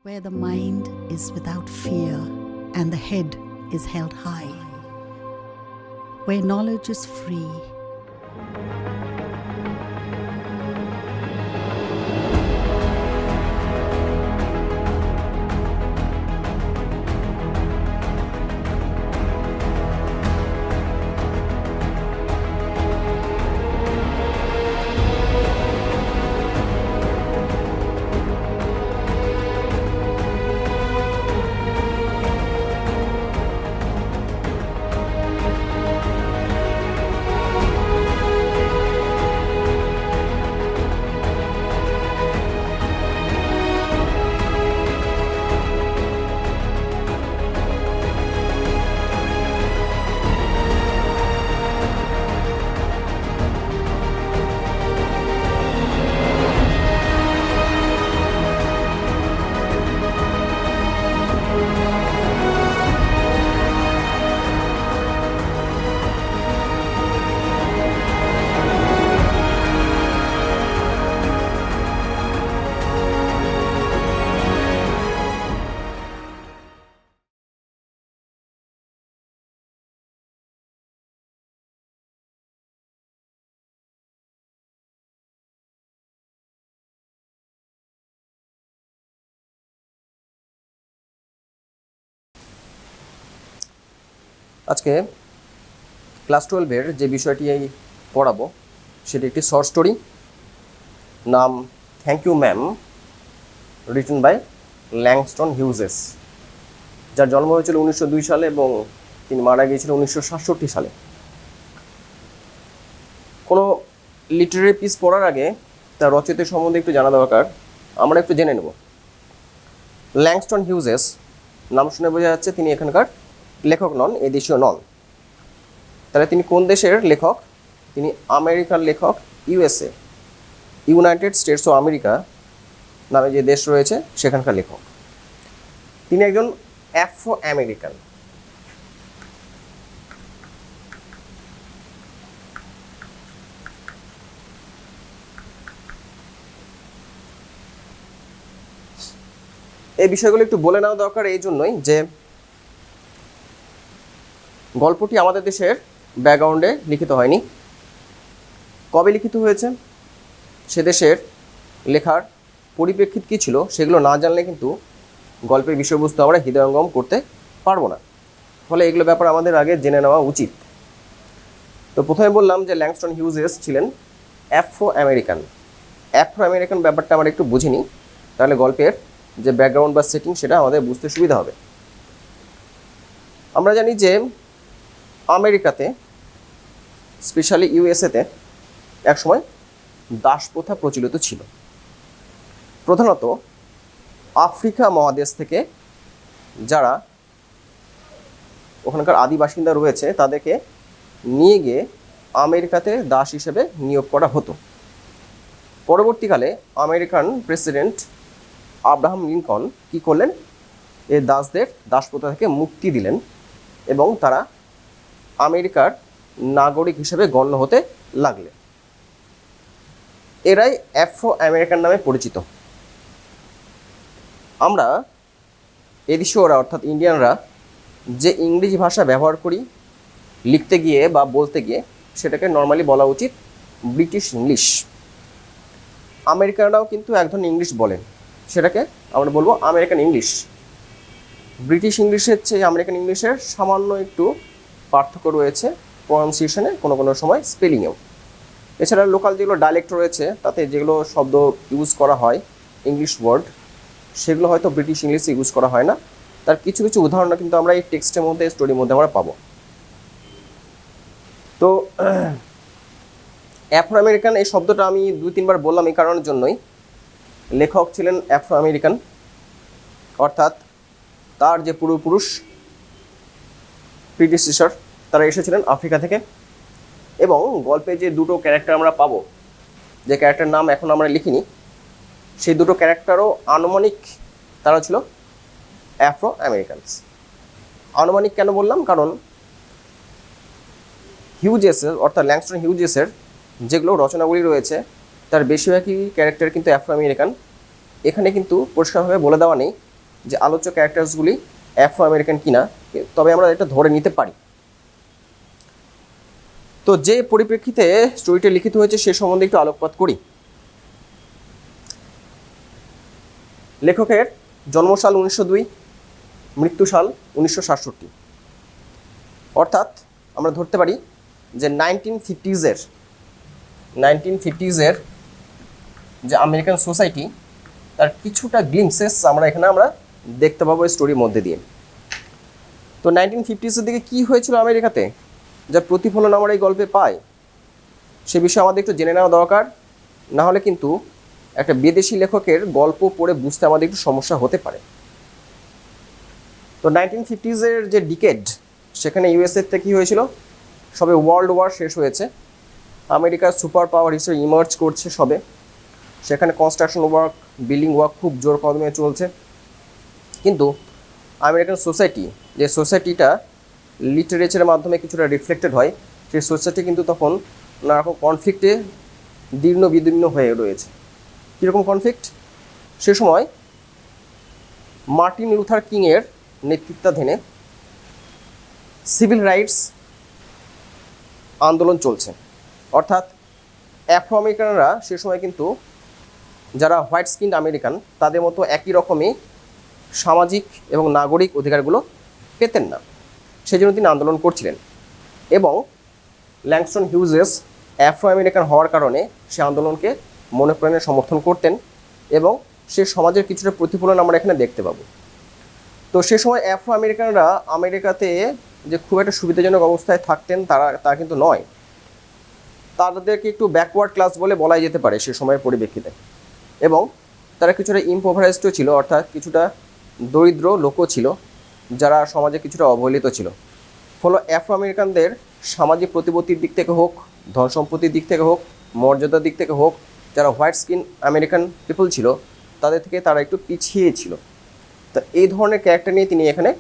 where the mind is without fear and the head is held high, where knowledge is free. আজকে class 12-এর যে বিষয়টি পড়াবো সেটি একটি শর্ট স্টোরি, নাম thank you ma'am, written by Langston Hughes, যার জন্ম হয়েছিল 1902 সালে এবং তিনি মারা গিয়েছিলেন 1967 সালে। কোনো লিটারেরি পিস পড়ার আগে তার রচয়িতা সম্বন্ধে একটু জানা দরকার। আমরা একটু জেনে নেব। ল্যাংস্টন হিউজেস নাম শুনে বোঝা যাচ্ছে তিনি এখানকার লেখক নন, এদেশীয় নন। তাহলে তিনি কোন দেশের লেখক? তিনি আমেরিকার লেখক, USA, United states of America নামে যে দেশ রয়েছে সেখানকার লেখক। তিনি একজন অ্যাফ্রো আমেরিকান। এই বিষয়গুলো একটু বলে নেওয়া দরকার এই জন্যই যে গল্পটি আমাদের দেশের ব্যাকগ্রাউন্ডে লিখিত হয়নি। কবে লিখিত হয়েছে, সে দেশের লেখার পরিপ্রেক্ষিত কী ছিল সেগুলো না জানলে কিন্তু গল্পের বিষয়বস্তু আমরা হৃদয়ঙ্গম করতে পারবো না। ফলে এগুলো ব্যাপার আমাদের আগে জেনে নেওয়া উচিত। তো প্রথমে বললাম যে ল্যাংস্টন হিউজেস ছিলেন অ্যাফ্রো আমেরিকান। অ্যাফ্রো আমেরিকান ব্যাপারটা আমরা একটু বুঝিনি, তাহলে গল্পের যে ব্যাকগ্রাউন্ড বা সেটিং সেটা আমাদের বুঝতে সুবিধা হবে। আমরা জানি যে আমেরিকাতে, স্পেশালি ইউএসএতে একসময় দাসপ্রথা প্রচলিত ছিল। প্রধানত আফ্রিকা মহাদেশ থেকে যারা ওখানকার আদিবাসিন্দা রয়েছে তাদেরকে নিয়ে গিয়ে আমেরিকাতে দাস হিসেবে নিয়োগ করা হতো। পরবর্তীকালে আমেরিকান প্রেসিডেন্ট আব্রাহাম লিঙ্কন কী করলেন? এই দাসদের দাসপ্রথা থেকে মুক্তি দিলেন এবং তারা আমেরিকার নাগরিক হিসেবে গণ্য হতে লাগলে। এরাই অ্যাফ্রো আমেরিকান নামে পরিচিত। আমরা এদেশীয়রা অর্থাৎ ইন্ডিয়ানরা যে ইংরেজি ভাষা ব্যবহার করি লিখতে গিয়ে বা বলতে গিয়ে, সেটাকে নর্মালি বলা উচিত ব্রিটিশ ইংলিশ। আমেরিকানরাও কিন্তু এক ধরনের ইংলিশ বলেন, সেটাকে আমরা বলবো আমেরিকান ইংলিশ। ব্রিটিশ ইংলিশের চেয়ে আমেরিকান ইংলিশের সামান্য একটু পার্থক্য রয়েছে প্রনাউন্সিয়েশনে, কোনো কোনো সময় স্পেলিংয়েও। এছাড়া লোকাল যেগুলো ডায়ালেক্ট রয়েছে তাতে যেগুলো শব্দ ইউজ করা হয় ইংলিশ ওয়ার্ড, সেগুলো হয়তো ব্রিটিশ ইংলিশে ইউজ করা হয় না। তার কিছু কিছু উদাহরণ কিন্তু আমরা এই টেক্সটের মধ্যে, স্টোরির মধ্যে আমরা পাবো। তো অ্যাফ্রো আমেরিকান এই শব্দটা আমি 2-3 বার বললাম এই কারণের জন্যই। লেখক ছিলেন অ্যাফ্রো আমেরিকান, অর্থাৎ তার যে পূর্বপুরুষ প্রিডিসেসর তারা এসেছিলেন আফ্রিকা থেকে। এবং গল্পে যে দুটো ক্যারেক্টার আমরা পাবো, যে ক্যারেক্টার নাম এখন আমরা লিখিনি, সেই দুটো ক্যারেক্টারও আনুমানিক তারা ছিল অ্যাফ্রো আমেরিকানস। আনুমানিক কেন বললাম? কারণ হিউজেসের অর্থাৎ ল্যাংস্টন হিউজেসের যেগুলো রচনাগুলি রয়েছে তার বেশিরভাগই ক্যারেক্টার কিন্তু অ্যাফ্রো আমেরিকান। এখানে কিন্তু পরিষ্কারভাবে বলে দেওয়া নেই যে আলোচ্য ক্যারেক্টার্সগুলি অ্যাফ্রো আমেরিকান কিনা, তবে আমরা এটা ধরে নিতে পারি। তো যে পরিপ্রেক্ষিতে স্টোরিটা লিখিত হয়েছে সে সম্বন্ধে একটু আলোকপাত করি। লেখকের জন্মসাল 1902, মৃত্যুসাল 1967। অর্থাৎ আমরা ধরতে পারি যে 1950s-এর যে আমেরিকান সোসাইটি তার কিছুটা গ্লিমসেস আমরা দেখতে পাবো স্টোরির মধ্যে দিয়ে। তো 1950s-এর দিকে কী হয়েছিল আমেরিকাতে, যার প্রতিফলন আমরা এই গল্পে পাই, সে বিষয়ে আমাদের একটু জেনে নেওয়া দরকার। না হলে কিন্তু একটা বিদেশি লেখকের গল্প পড়ে বুঝতে আমাদের একটু সমস্যা হতে পারে। তো 1950s-এর যে ডিকেড, সেখানে ইউএসএতে কী হয়েছিল, সবে ওয়ার্ল্ড ওয়ার শেষ হয়েছে, আমেরিকার সুপার পাওয়ার হিসেবে ইমার্জ করছে সবে, সেখানে কনস্ট্রাকশন ওয়ার্ক, বিল্ডিং ওয়ার্ক খুব জোর কদমে চলছে। কিন্তু আমেরিকান সোসাইটি, যে সোসাইটিটা লিটারেচারের মাধ্যমে কিছুটা রিফ্লেক্টেড হয়, সেই সোসাইটি কিন্তু তখন নানারকম কনফ্লিক্টে দীর্ণ বিদীর্ণ হয়ে রয়েছে। কীরকম কনফ্লিক্ট? সে সময় মার্টিন লুথার কিংয়ের নেতৃত্বাধীনে সিভিল রাইটস আন্দোলন চলছে। অর্থাৎ অ্যাফ্রো আমেরিকানরা সে সময় কিন্তু যারা হোয়াইট স্কিন আমেরিকান তাদের মতো একই রকমই সামাজিক এবং নাগরিক অধিকারগুলো পেতেন না, সেই জন্য তিনি আন্দোলন করছিলেন। এবং ল্যাংস্টন হিউজেস অ্যাফ্রো আমেরিকান হওয়ার কারণে সে আন্দোলনকে মনে প্রাণে সমর্থন করতেন এবং সে সমাজের কিছুটা প্রতিফলন আমরা এখানে দেখতে পাবো। তো সে সময় অ্যাফ্রো আমেরিকানরা আমেরিকাতে যে খুব একটা সুবিধাজনক অবস্থায় থাকতেন তা কিন্তু নয়, তাদেরকে একটু ব্যাকওয়ার্ড ক্লাস বলে বলাই যেতে পারে সে সময়ের পরিপ্রেক্ষিতে। এবং তারা কিছুটা ইম্পোভারাইজডও ছিল, অর্থাৎ কিছুটা দরিদ্র লোকও ছিল যারা সমাজে কিছুটা অবহেলিত ছিল। ফলে অ্যাফ্রো আমেরিকানদের সামাজিক প্রতিপত্তির দিক থেকে হোক, ধন সম্পত্তির দিক থেকে হোক, মর্যাদার দিক থেকে হোক, যারা হোয়াইট স্কিন আমেরিকান পিপল ছিল তাদের থেকে তারা একটু পিছিয়ে ছিল। তো এই ধরনের ক্যারেক্টার নিয়ে তিনি এখানে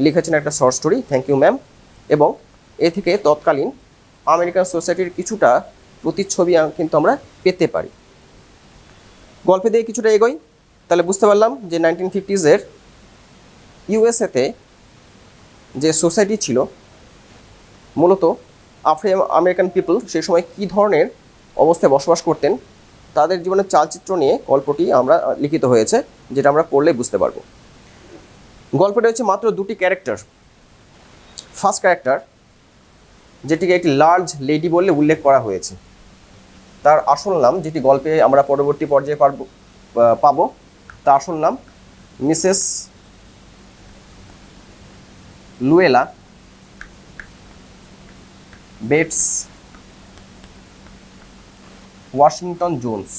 লিখেছেন একটা short story, thank you ma'am. এবং এ থেকে তৎকালীন আমেরিকান সোসাইটির কিছুটা প্রতিচ্ছবি কিন্তু আমরা পেতে পারি। গল্পে দিয়ে কিছুটা এগোই, তাহলে বুঝতে পারলাম যে 1950s-এর ইউএসএতে যে সোসাইটি ছিল, মূলত আফ্রো আমেরিকান পিপল সেই সময় কী ধরনের অবস্থায় বসবাস করতেন তাদের জীবনের চালচিত্র নিয়ে গল্পটি আমরা লিখিত হয়েছে, যেটা আমরা পড়লে বুঝতে পারবো। গল্পটা হচ্ছে মাত্র দুটি ক্যারেক্টার। ফার্স্ট ক্যারেক্টার, যেটিকে একটি লার্জ লেডি বলে উল্লেখ করা হয়েছে, তার আসল নাম, যেটি গল্পে আমরা পরবর্তী পর্যায়ে পাবো, তার আসল নাম Mrs Luella Bates Washington Jones.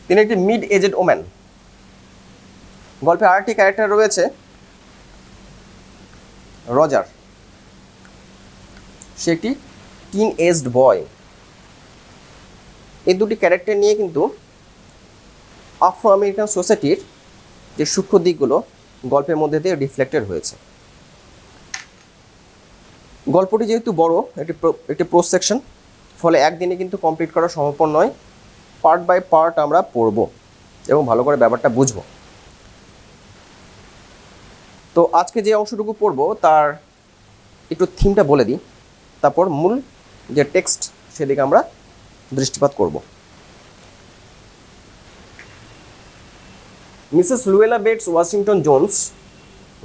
তিনি একটি মিড এজেড ওম্যান। গল্পে আরেকটি ক্যারেক্টার রয়েছে রজার, সে একটি টিন এজড বয়। এই দুটি ক্যারেক্টার নিয়ে কিন্তু আফ্রো আমেরিকান সোসাইটির যে সূক্ষ্ম দিকগুলো গল্পের মধ্যে দিয়ে রিফ্লেক্টেড হয়েছে। গল্পটি যেহেতু বড়, একটি প্রোজ সেকশন, ফলে একদিনে কিন্তু কমপ্লিট করা সম্ভব নয়। পার্ট বাই পার্ট আমরা পড়ব এবং ভালো করে ব্যাপারটা বুঝব। তো আজকে যে অংশটুকু পড়ব তার একটু থিমটা বলে দিই, তারপর মূল যে টেক্সট সেদিকে আমরা দৃষ্টিপাত করব। Mrs Luella Bates Washington Jones,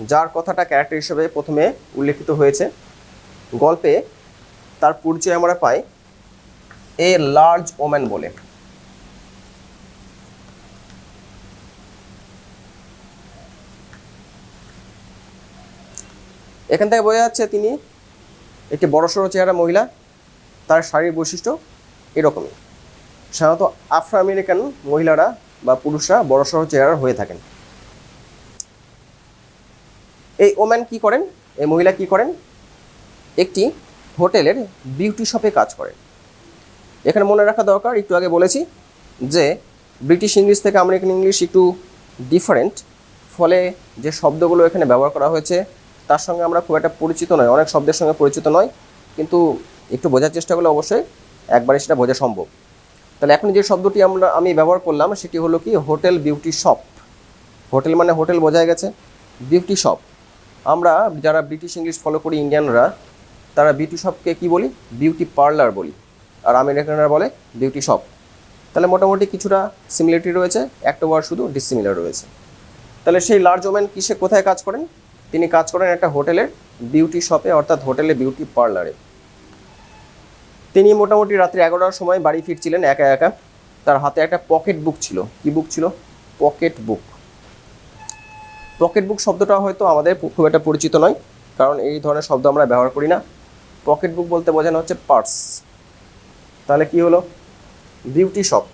যার কথাটা ক্যারেক্টার হিসেবে প্রথমে উল্লেখিত হয়েছে গল্পে, তার পরিচয় আমরা পাই এ লার্জ ওম্যান বলে। এখান থেকে বোঝা যাচ্ছে তিনি একটি বড়সড় চেহারা মহিলা। তার শারীরিক বৈশিষ্ট্য এরকমই। সাধারণত আফ্রো আমেরিকান মহিলারা বা পুরুষরা বড়সড় চেহারার হয়ে থাকেন। এই ওম্যান কি করেন, এই মহিলা কি করেন, একটি হোটেলের বিউটি শপে কাজ করেন। এখানে মনে রাখা দরকার, একটু আগে বলেছি যে ব্রিটিশ ইংলিশ থেকে আমেরিকান ইংলিশ একটু ডিফারেন্ট, ফলে যে শব্দগুলো এখানে ব্যবহার করা হয়েছে তার সঙ্গে আমরা খুব একটা পরিচিত নয়, অনেক শব্দের সঙ্গে পরিচিত নয়, কিন্তু একটু বোঝার চেষ্টা করলে অবশ্যই একবারে সেটা বোঝা সম্ভব। তাহলে এখন যে শব্দটি আমি ব্যবহার করলাম সেটি হলো কি হোটেল বিউটি শপ। হোটেল মানে হোটেল বোঝা গেছে, বিউটি শপ আমরা যারা ব্রিটিশ ইংলিশ ফলো করি ইন্ডিয়ানরা, তারা বিউটি শপকে কী বলি, বিউটি পার্লার বলি, আর আমেরিকানরা বলে বিউটি শপ। তাহলে মোটামুটি কিছুটা সিমিলারিটি রয়েছে, একটা ওয়ার্ড শুধু ডিসিমিলার রয়েছে। তাহলে সেই লার্জ ওম্যান কিসে কোথায় কাজ করেন? তিনি কাজ করেন একটা হোটেলের বিউটি শপে, অর্থাৎ হোটেলে বিউটি পার্লারে। তিনি মোটামুটি রাত্রি 11টার সময় বাড়ি ফিরছিলেন একা একা। তার হাতে একটা পকেট বুক ছিল। কি বুক ছিল? Pocket book. পকেট বুক শব্দটা হয়তো আমাদের খুব একটা পরিচিত নয়, কারণ এই ধরনের শব্দ আমরা ব্যবহার করি না। পকেট বুক বলতে বোঝানো হচ্ছে পার্স। তাহলে কি হলো? Beauty shop.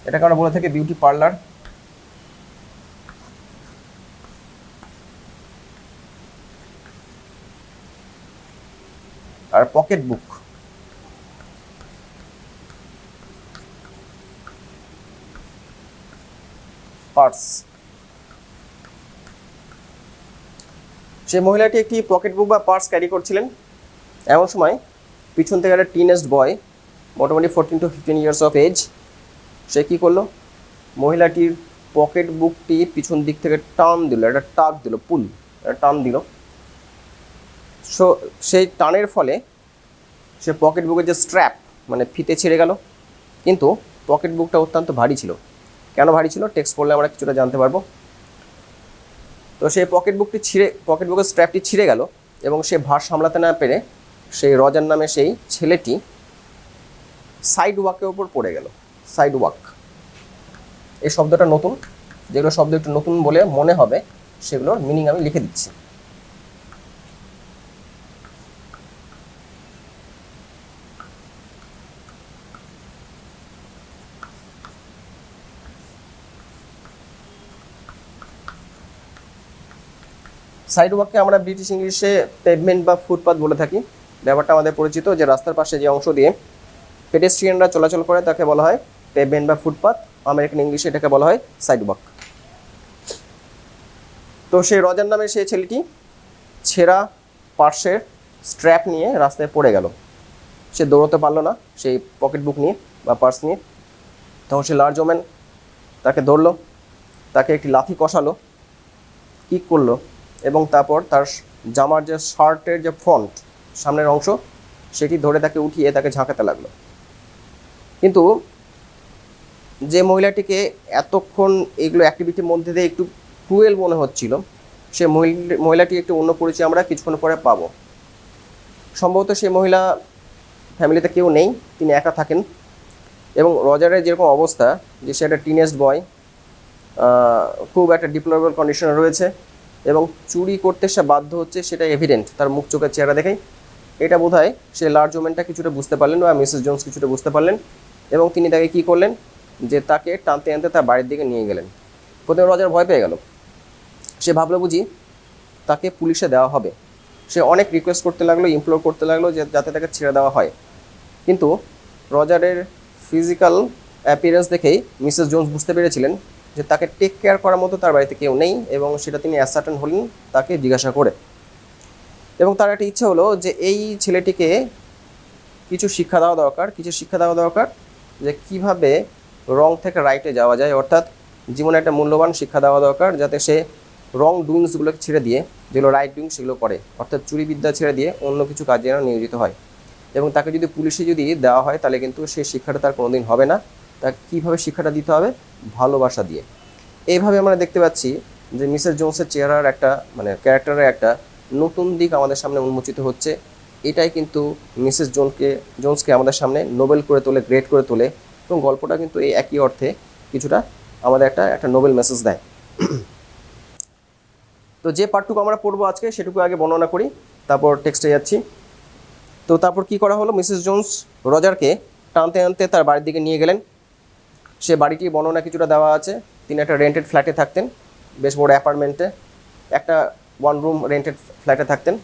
এটাকে আমরা বলে থাকি বিউটি পার্লার। আর পকেট বুক পার্স। সেই মহিলাটি একটি পকেট বুক বা পার্স ক্যারি করছিলেন। এমন সময় পিছন থেকে একটা টিনেজড বয়, মোটামুটি 14 to 15 ইয়ার্স অফ এজ, সে কী করলো? মহিলাটির পকেট বুকটি পিছন দিক থেকে টান দিল, একটা টাক দিল, পুল, একটা টান দিল। সো সেই টানের ফলে সে পকেট বুকের যে স্ট্র্যাপ মানে ফিতে ছিঁড়ে গেল। কিন্তু পকেট বুকটা অত্যন্ত ভারী ছিল। কেন ভারী ছিল? টেক্সট পড়লে আমরা কিছুটা জানতে পারবো। তো সেই পকেট বুকের স্ট্র্যাপটি ছিঁড়ে গেল এবং সে ভার সামলাতে না পেরে সেই রজার নামে সেই ছেলেটি সাইড ওয়াকের ওপর পড়ে গেল। সাইড ওয়াক এই শব্দটা নতুন, যেগুলো শব্দ একটু নতুন বলে মনে হবে সেগুলোর মিনিং আমি লিখে দিচ্ছি। সাইড ওয়াককে আমরা ব্রিটিশ ইংলিশে পেভমেন্ট বা ফুটপাথ বলে থাকি। ব্যাপারটা আমাদের পরিচিত, যে রাস্তার পাশে যে অংশ দিয়ে পেডেস্ট্রিয়ানরা চলাচল করে তাকে বলা হয় পেভমেন্ট বা ফুটপাথ। আমেরিকান ইংলিশে এটাকে বলা হয় সাইড ওয়াক। তো সেই রজার নামে সেই ছেলেটি ছেঁড়া পার্সের স্ট্র্যাপ নিয়ে রাস্তায় পড়ে গেল। সে দৌড়তে পারলো না সেই পকেট বুক নিয়ে বা পার্স নিয়ে। তখন সে লার্জ ওম্যান তাকে ধরলো, তাকে একটি লাথি কষালো, কিক করলো এবং তারপর তার জামার যে শার্টের যে ফ্রন্ট সামনের অংশ সেটি ধরে তাকে উঠিয়ে তাকে ঝাঁকাতে লাগলো। কিন্তু যে মহিলাটিকে এতক্ষণ এগুলো অ্যাক্টিভিটির মধ্যে দিয়ে একটু ক্রুয়েল মনে হচ্ছিল, সে মহিলাটি একটু অন্য পরিচয় আমরা কিছুক্ষণ পরে পাবো। সম্ভবত সেই মহিলা ফ্যামিলিতে কেউ নেই, তিনি একা থাকেন। এবং রজারের যেরকম অবস্থা, যে সে একটা টিনেজড বয়, খুব একটা ডিপ্লোরেবল কন্ডিশনে রয়েছে এবং চুরি করতে সে বাধ্য হচ্ছে, সেটা এভিডেন্ট তার মুখ চোখের চেহারা দেখেই। এটা বোধহয় সে লার্জ ওম্যানটা কিছুটা বুঝতে পারলেন বা মিসেস জোন্স কিছুটা বুঝতে পারলেন এবং তিনি তাকে কী করলেন, যে তাকে টানতে টানতে তার বাড়ির দিকে নিয়ে গেলেন। প্রথমে রজার ভয় পেয়ে গেল। সে ভাবলো বুঝি তাকে পুলিশে দেওয়া হবে। সে অনেক রিকোয়েস্ট করতে লাগলো, ইমপ্লোর করতে লাগলো যে যাতে তাকে ছেড়ে দেওয়া হয়। কিন্তু রজারের ফিজিক্যাল অ্যাপিয়ারেন্স দেখেই মিসেস জোন্স বুঝতে পেরেছিলেন যে তাকে টেক কেয়ার করার মতো তার বাড়িতে কেউ নেই, এবং সেটা তিনি অ্যাসার্টেন হলেন তাকে জিজ্ঞাসা করে। এবং তার একটা ইচ্ছা হলো যে এই ছেলেটিকে কিছু শিক্ষা দেওয়া দরকার, যে কিভাবে রং থেকে রাইটে যাওয়া যায়, অর্থাৎ জীবনে একটা মূল্যবান শিক্ষা দেওয়া দরকার, যাতে সে রং ডুইংসগুলোকে ছেড়ে দিয়ে যেগুলো রাইট ডুইং সেগুলো করে, অর্থাৎ চুরিবিদ্যা ছেড়ে দিয়ে অন্য কিছু কাজে যেন নিয়োজিত হয়। এবং তাকে যদি পুলিশে যদি দেওয়া হয় তাহলে কিন্তু সেই শিক্ষাটা তার কোনোদিন হবে না। তাকে কীভাবে শিক্ষাটা দিতে হবে? ভালোবাসা দিয়ে। এইভাবে আমরা দেখতে পাচ্ছি যে মিসেস জোন্সের চেহারার একটা ক্যারেক্টারের একটা নতুন দিক আমাদের সামনে উন্মোচিত হচ্ছে। এটাই কিন্তু মিসেস জোন্সকে আমাদের সামনে নোবেল করে তোলে, গ্রেট করে তোলে, এবং গল্পটা কিন্তু এই একই অর্থে কিছুটা আমাদের একটা নোবেল মেসেজ দেয়। তো যে পার্টটুকু আমরা পড়বো আজকে সেটুকু আগে বর্ণনা করি, তারপর টেক্সটে যাচ্ছি। তো তারপর কি করা হলো, মিসেস জোন্স রজারকে টানতে টানতে তার বাড়ির দিকে নিয়ে গেলেন। সে বাড়িটির বর্ণনা কিছুটা দেওয়া আছে। তিনি একটা রেন্টেড ফ্ল্যাটে থাকতেন, বেশ বড় অ্যাপার্টমেন্টে, একটা 1 রুম রেন্টেড ফ্ল্যাটে থাকতেন।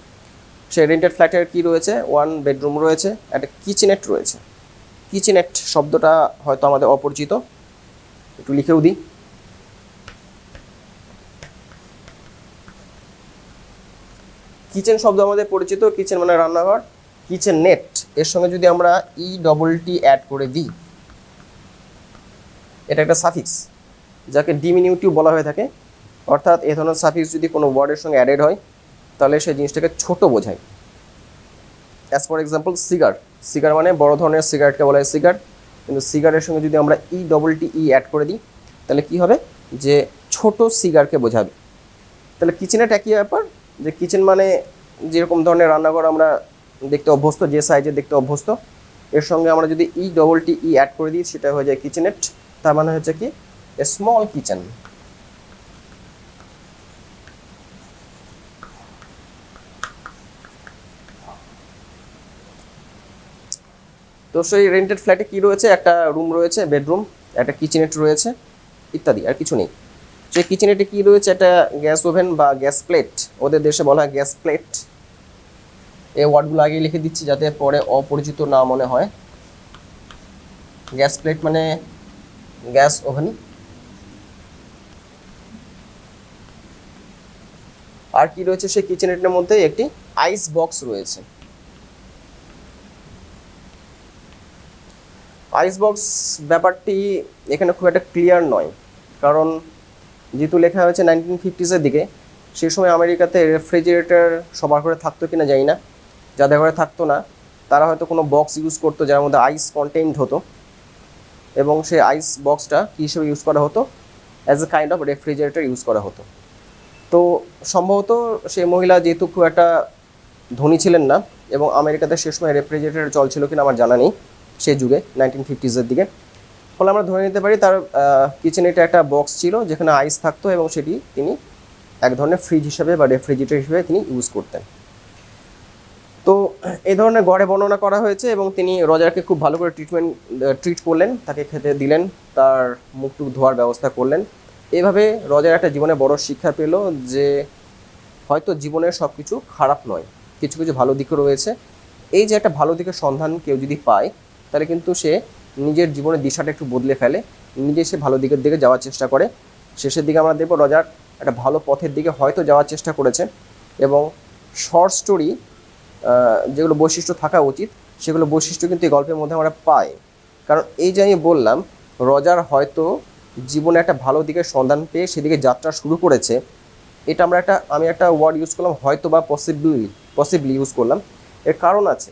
সেই রেন্টেড ফ্ল্যাটের কি রয়েছে, 1 বেডরুম রয়েছে, একটা কিচেনেট রয়েছে। কিচেনেট শব্দটা হয়তো আমাদের অপরিচিত, একটু লিখেও দিই। কিচেন শব্দ আমাদের পরিচিত, কিচেন মানে রান্নাঘর। কিচেন নেট এর সঙ্গে যদি আমরা ETT অ্যাড করে দিই, এটা একটা সাফিক্স যাকে ডিমিনিউটিভ বলা হয়ে থাকে, অর্থাৎ এ ধরনের সাফিক্স যদি কোনো ওয়ার্ডের সঙ্গে অ্যাডেড হয় তাহলে সেই জিনিসটাকে ছোট বোঝায়। As for example cigar, cigar মানে বড় ধরনের সিগারেটকে বলা হয় সিগার, কিন্তু সিগারের সঙ্গে যদি আমরা ETT অ্যাড করে দিই তাহলে কি হবে, যে ছোট সিগারকে বোঝাবে। তাহলে কিচেনের একই ব্যাপার, যে কিচেন মানে যেরকম ধরনের রান্নাঘর আমরা দেখতে অভ্যস্ত, যে সাইজে দেখতে অভ্যস্ত, এর সঙ্গে আমরা যদি ETT অ্যাড করে দিই সেটা হয়ে যায় কিচেনেট। তার মানে হচ্ছে কি এ স্মল কিচেন। তো সেই রেন্টেড ফ্ল্যাটে কি রয়েছে, একটা রুম রয়েছে, বেডরুম, একটা কিচেনেট রয়েছে ইত্যাদি, আর কিছু নেই। সেই কিচেনেটে কি রয়েছে, একটা গ্যাস ওভেন বা গ্যাস প্লেট, ওদের দেশে বলা হয় গ্যাস প্লেট। এই ওয়ার্ডগুলো আগে লিখে দিচ্ছি যাতে পরে অপরিচিত না মনে হয়। গ্যাস প্লেট মানে গ্যাস ওভেন। আর কি রয়েছে সেই কিচেনেটের মধ্যে, একটি আইস বক্স রয়েছে। আইস বক্স ব্যাপারটি এখানে খুব একটা ক্লিয়ার নয়, কারণ যেহেতু লেখা হয়েছে 1950s দিকে, সেই সময় আমেরিকাতে রেফ্রিজারেটর সবার ঘরে থাকতো কিনা জানি না। যাদের ঘরে থাকতো না তারা হয়তো কোনো বক্স ইউজ করতো যার মধ্যে আইস কন্টেইনড হতো, এবং সেই আইস বক্সটা কী হিসেবে ইউজ করা হতো, as a kind of refrigerator use করা হতো। তো সম্ভবত সেই মহিলা যেহেতু খুব একটা ধনী ছিলেন না, এবং আমেরিকাতে সে সময় রেফ্রিজারেটর চলছিল কিনা আমার জানা নেই সেই যুগে 1950s দিকে, ফলে আমরা ধরে নিতে পারি তার কিচেনে এটা একটা বক্স ছিল যেখানে আইস থাকতো, এবং সেটি তিনি এক ধরনের ফ্রিজ হিসেবে বা রেফ্রিজারেটর হিসেবে তিনি ইউজ করতেন। তো এই ধরনের গড়ে বর্ণনা করা হয়েছে, এবং তিনি রজারকে খুব ভালো করে ট্রিট করলেন, তাকে খেতে দিলেন, তার মুখটুক ধোয়ার ব্যবস্থা করলেন। এইভাবে রজার একটা জীবনে বড় শিক্ষা পেল যে হয়তো জীবনের সব কিছু খারাপ নয়, কিছু কিছু ভালো দিকও রয়েছে। এই যে একটা ভালো দিকের সন্ধান কেউ যদি পায় তাহলে কিন্তু সে নিজের জীবনের দিশাটা একটু বদলে ফেলে, নিজে সে ভালো দিকের দিকে যাওয়ার চেষ্টা করে। শেষের দিকে আমরা দেখব রজার একটা ভালো পথের দিকে হয়তো যাওয়ার চেষ্টা করেছে, এবং শর্ট স্টোরি যেগুলো বৈশিষ্ট্য থাকা উচিত সেগুলো বৈশিষ্ট্য কিন্তু এই গল্পের মধ্যে আমরা পাই। কারণ এই যে আমি বললাম রজার হয়তো জীবনে একটা ভালো দিকের সন্ধান পেয়ে সেদিকে যাত্রা শুরু করেছে, এটা আমি একটা ওয়ার্ড ইউজ করলাম হয়তো বা পসিবলি ইউজ করলাম। এর কারণ আছে,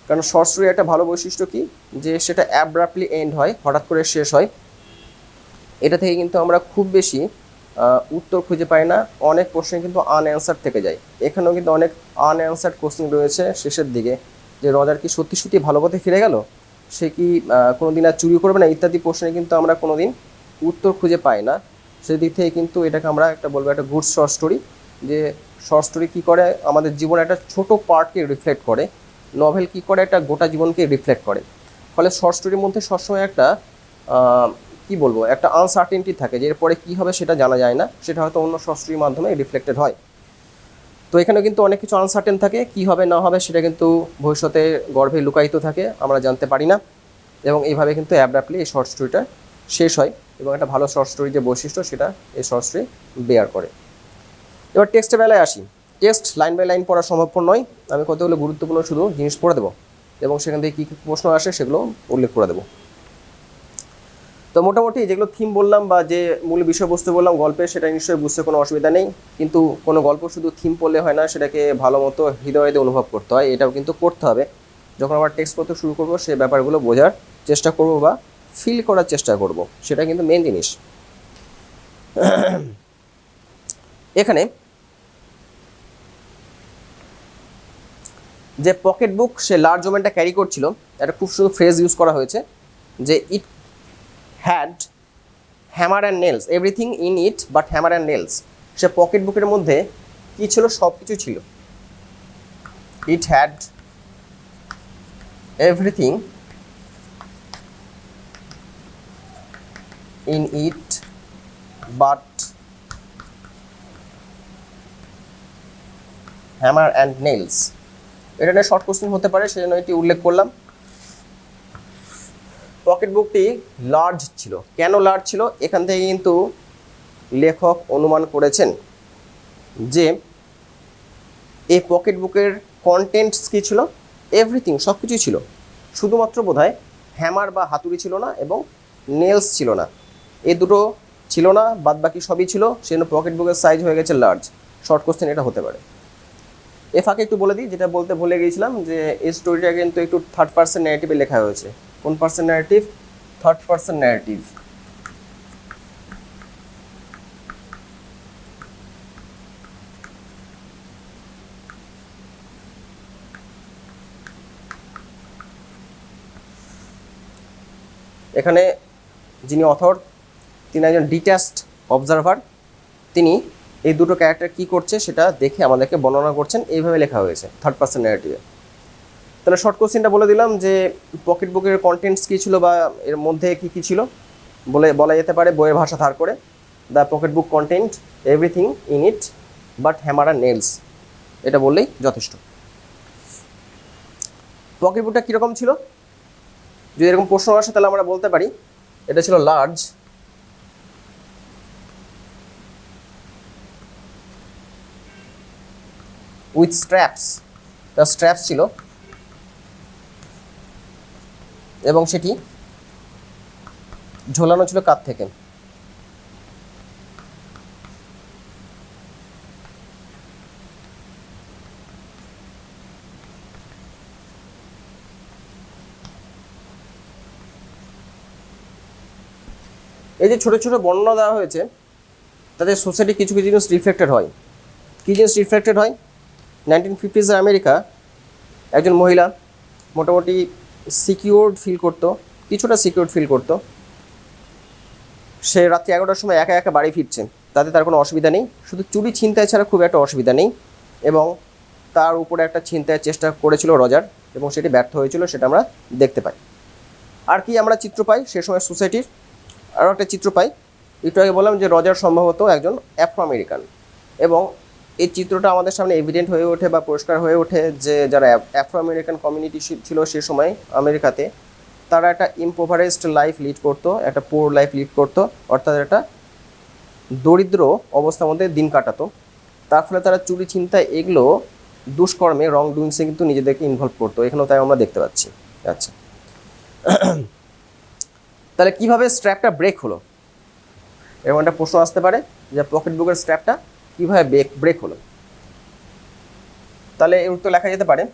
কারণ শর্ট স্টোরি একটা ভালো বৈশিষ্ট্য কি, যে সেটা অ্যাব্রাপ্টলি এন্ড হয়, হঠাৎ করে শেষ হয়। এটা থেকে কিন্তু আমরা খুব বেশি উত্তর খুঁজে পাই না, অনেক প্রশ্ন কিন্তু আনঅ্যান্সার থেকে যায়। এখানেও কিন্তু অনেক আনঅ্যান্সার্ড কোশ্চেন রয়েছে শেষের দিকে, যে রজার কি সত্যি সত্যি ভালো পথে ফিরে গেল, সে কি কোনোদিন আর চুরি করবে না, ইত্যাদি প্রশ্নে কিন্তু আমরা কোনোদিন উত্তর খুঁজে পাই না। সেদিক থেকে কিন্তু এটাকে আমরা একটা বলবো একটা গুড শর্ট স্টোরি। যে শর্ট স্টোরি কী করে, আমাদের জীবনে একটা ছোট পার্টকে রিফ্লেক্ট করে, নভেল কী করে একটা গোটা জীবনকে রিফ্লেক্ট করে। ফলে শর্ট স্টোরির মধ্যে সবসময় একটা কি বলবো, একটা আনসার্টেনটি থাকে, যে এরপরে কী হবে সেটা জানা যায় না, সেটা হয়তো অন্য শর্ট স্টোরির মাধ্যমে রিফ্লেক্টেড হয়। তো এখানেও কিন্তু অনেক কিছু আনসার্টেন থাকে, কী হবে না হবে সেটা কিন্তু ভবিষ্যতে গর্ভে লুকায়িত থাকে, আমরা জানতে পারি না। এবং এইভাবে কিন্তু অ্যাব্রাপ্টলি এই শর্ট স্টোরিটা শেষ হয়, এবং একটা ভালো শর্ট স্টোরির যে বৈশিষ্ট্য সেটা এই শর্ট স্টোরি বেয়ার করে। এবার টেক্সটের বেলায় আসি। টেক্সট লাইন বাই লাইন পড়া সম্ভবপর নয়, আমি কতগুলো গুরুত্বপূর্ণ শুধু জিনিস পড়ে দেবো, এবং সেখান থেকে কী কী প্রশ্ন আসে সেগুলো উল্লেখ করে দেবো। তো মোটামুটি যেগুলো থিম বললাম বা যে মূল বিষয়বস্তু বললাম গল্পে, সেটা নিশ্চয়ই বুঝতে কোনো অসুবিধা নেই। কিন্তু কোনো গল্প শুধু থিম পড়লে হয় না, সেটাকে ভালো মতো হৃদয়ে দিয়ে অনুভব করতে হয়, এটাও কিন্তু করতে হবে। যখন আমরা টেক্সট পড়তে শুরু করবো সেই ব্যাপারগুলো বোঝার চেষ্টা করব বা ফিল করার চেষ্টা করব, সেটা কিন্তু মেন জিনিস। এখানে যে পকেট বুক সে লার্জ ওমেনটা ক্যারি করছিল, একটা খুব সুন্দর ফ্রেজ ইউজ করা হয়েছে, যে it had hammer and nails, everything in it but hammer and nails. Say pocket বুকের মধ্যে কী ছিল, সব কিছু ছিল। It had everything in it but hammer and nails. এটা নিয়ে শর্ট কোশ্চেন হতে পারে, সেজন্য এটি উল্লেখ করলাম। পকেট বুকটি লার্জ ছিল। কেন লার্জ ছিল? এখান থেকে কিন্তু লেখক অনুমান করেছেন যে এই পকেট বুকের কন্টেন্টস কী ছিল, এভরিথিং, সব কিছুই ছিল, শুধুমাত্র বোধহয় হ্যামার বা হাতুড়ি ছিল না এবং নেলস ছিল না। এই দুটো ছিল না, বাদ বাকি সবই ছিল, সেজন্য পকেট বুকের সাইজ হয়ে গেছে লার্জ। শর্ট কোশ্চেন এটা হতে পারে। এ ফাঁকে একটু বলে দিই, যেটা বলতে ভুলে গিয়েছিলাম, যে এই স্টোরিটা কিন্তু একটু থার্ড পার্সন ন্যারেটিভে লেখা হয়েছে। কোন person narrative? Third person narrative. এখানে যিনি অথর, তিনি একজন ডিট্যাচড অবজারভার। তিনি এই দুটো ক্যারেক্টার কী করছে সেটা দেখে আমাদেরকে বর্ণনা করছেন, এইভাবে লেখা হয়েছে থার্ড পার্সন ন্যারেটিভে। তাহলে শর্ট কোশ্চেনটা বলে দিলাম যে পকেট বুকের কন্টেন্টস কী ছিল বা এর মধ্যে কী কী ছিল বলা যেতে পারে বইয়ের ভাষা ধার করে, the pocket book content everything in it but hammer আর নেলস, এটা বললেই যথেষ্ট। পকেট বুকটা কীরকম ছিল? যদি এরকম প্রশ্ন আসে তাহলে আমরা বলতে পারি এটা ছিল লার্জ, উইথ স্ট্র্যাপস, তার স্ট্র্যাপস ছিল এবং সেটি ঝোলানো ছিল কাঁধ থেকে। এই যে ছোটো ছোটো বর্ণনা দেওয়া হয়েছে, তাদের সোসাইটি কিছু কিছু জিনিস রিফ্লেক্টেড হয়। কী জিনিস রিফ্লেক্টেড হয়? 1950s আমেরিকা, একজন মহিলা মোটামুটি সিকিউরড ফিল করতো, কিছুটা সিকিউরড ফিল করতো। সে রাত্রি 11টার সময় একা একা বাড়ি ফিরছে, তাতে তার কোনো অসুবিধা নেই, শুধু চুরি ছিনতাই ছাড়া খুব একটা অসুবিধা নেই। এবং তার উপরে একটা ছিনতাইয়ের চেষ্টা করেছিল রজার, এবং সেটি ব্যর্থ হয়েছিল, সেটা আমরা দেখতে পাই। আর কি আমরা চিত্র পাই সে সময় সোসাইটির? আরও একটা চিত্র পাই, একটু আগে বললাম যে রজার সম্ভবত একজন আফ্রো আমেরিকান, এবং এই চিত্রটা আমাদের সামনে এভিডেন্ট হয়ে ওঠে বা পরিষ্কার হয়ে ওঠে যে যারা আফ্রো আমেরিকান কমিউনিটি ছিল সে সময় আমেরিকাতে, তারা একটা ইম্পোভারেজড লাইফ লিড করতো, একটা পোর লাইফ লিড করতো, অর্থাৎ একটা দরিদ্র অবস্থার মধ্যে দিন কাটাতো। তার ফলে তারা চুরি ছিনতাই এগুলো দুষ্কর্মে, রং ডুইংসে কিন্তু নিজেদেরকে ইনভলভ করতো, এখানেও তাই আমরা দেখতে পাচ্ছি। আচ্ছা, তাহলে কীভাবে স্ট্র্যাপটা ব্রেক হলো? এরকম একটা প্রশ্ন আসতে পারে যে পকেট বুকের স্ট্র্যাপটা কীভাবে ব্রেক হলো। তাহলে এর উত্তর লেখা যেতে পারে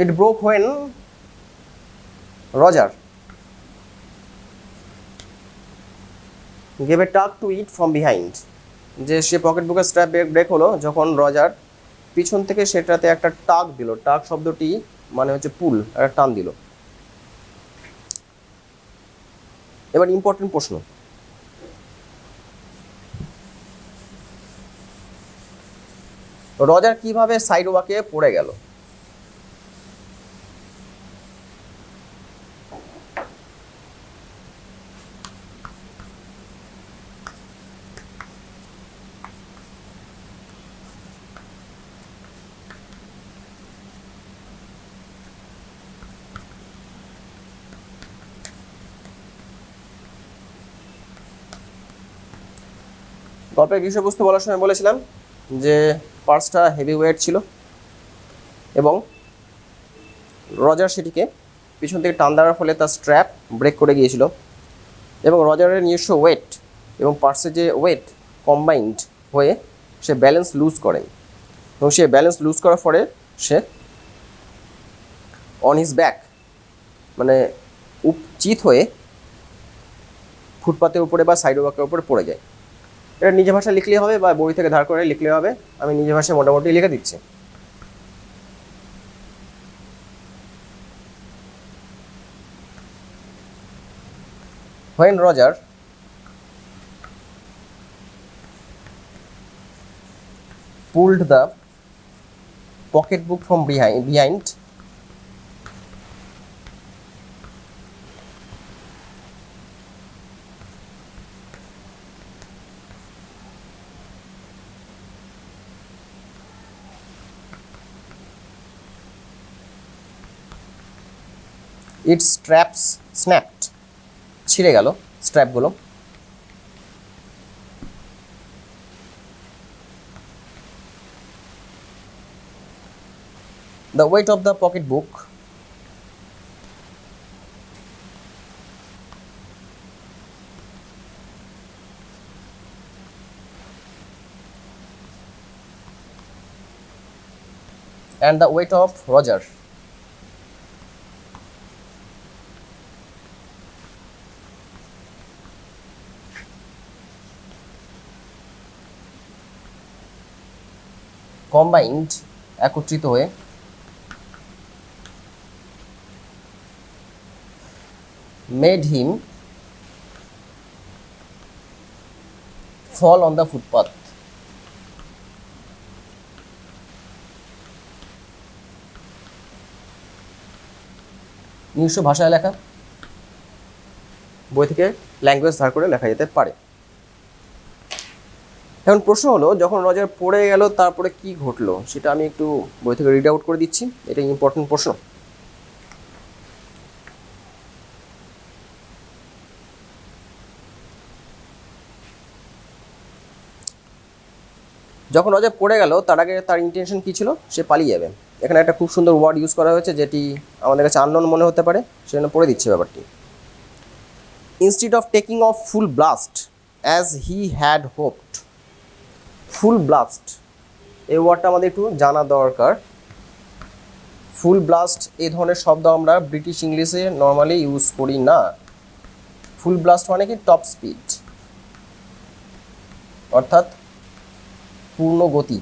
it broke when Roger gave a tug to it from behind, যে সে পকেট বুকের স্ট্র্যাপ ব্রেক হলো যখন রজার পিছন থেকে সেটাতে একটা টাগ দিল। টাগ শব্দটি মানে হচ্ছে পুল, একটা টান দিল। এবার ইম্পর্টেন্ট প্রশ্ন, রজার কিভাবে সাইড ওয়াকে পড়ে গেল? গল্পের বিষয়বস্তু বলার সময় বলেছিলাম যে পার্সটা হেভি ওয়েট ছিল এবং রজার সেটিকে পিছন থেকে টান দেওয়ার ফলে তার স্ট্র্যাপ ব্রেক করে গিয়েছিল, এবং রজারের নিজস্ব ওয়েট এবং পার্সের যে ওয়েট কম্বাইন্ড হয়ে সে ব্যালেন্স লুজ করেন, এবং সে ব্যালেন্স লুজ করার ফলে সে অন হিজ ব্যাক মানে চিত হয়ে ফুটপাতের উপরে বা সাইড ওয়াকের উপরে পড়ে যায়। এটা নিজে ভাষায় লিখলে হবে বা বই থেকে ধার করে লিখলে হবে, আমি নিজে ভাষায় মোটামুটি লিখে দিচ্ছি। When Roger pulled the pocketbook from behind. Its straps snapped. ছিঁড়ে গেল স্ট্র্যাপগুলো। The weight of the pocketbook and the weight of Roger combined, একত্রিত হয়ে made him fall on the footpath. নিজস্ব ভাষায় লেখা, বই থেকে ল্যাঙ্গুয়েজ ধার করে লেখা যেতে পারে। এখন প্রশ্ন হলো, যখন রজার পড়ে গেল তারপরে কি ঘটলো সেটা আমি একটু বই থেকে রিড আউট করে দিচ্ছি, এটা ইম্পর্টেন্ট প্রশ্ন। যখন রজার পড়ে গেল তার আগে তার ইন্টেনশন কী ছিল, সে পালিয়ে যাবে। এখানে একটা খুব সুন্দর ওয়ার্ড ইউজ করা হয়েছে যেটি আমাদের কাছে আননোন মনে হতে পারে, সেজন্য পড়ে দিচ্ছি ব্যাপারটি। Instead of taking off full blast as he had hopped. Full blast এই ওয়ার্ডটা আমাদের একটু জানা দরকার। ফুল ব্লাস্ট এই ধরনের শব্দ আমরা ব্রিটিশ ইংলিশে নর্মালি ইউজ করি না। ফুল ব্লাস্ট মানে কি টপ স্পিড, অর্থাৎ পূর্ণ গতি।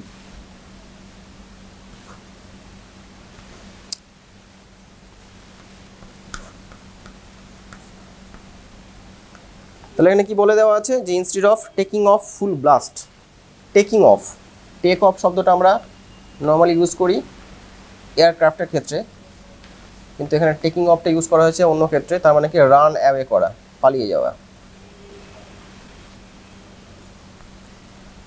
তাহলে এখানে কি বলে দেওয়া আছে যে instead of taking off full blast, taking off, take off শব্দটা আমরা নর্মালি ইউজ করি এয়ারক্রাফটের ক্ষেত্রে, কিন্তু এখানে টেকিং অফটা ইউজ করা হয়েছে অন্য ক্ষেত্রে, তার মানে কি রান অ্যাওয়ে করা, পালিয়ে যাওয়া।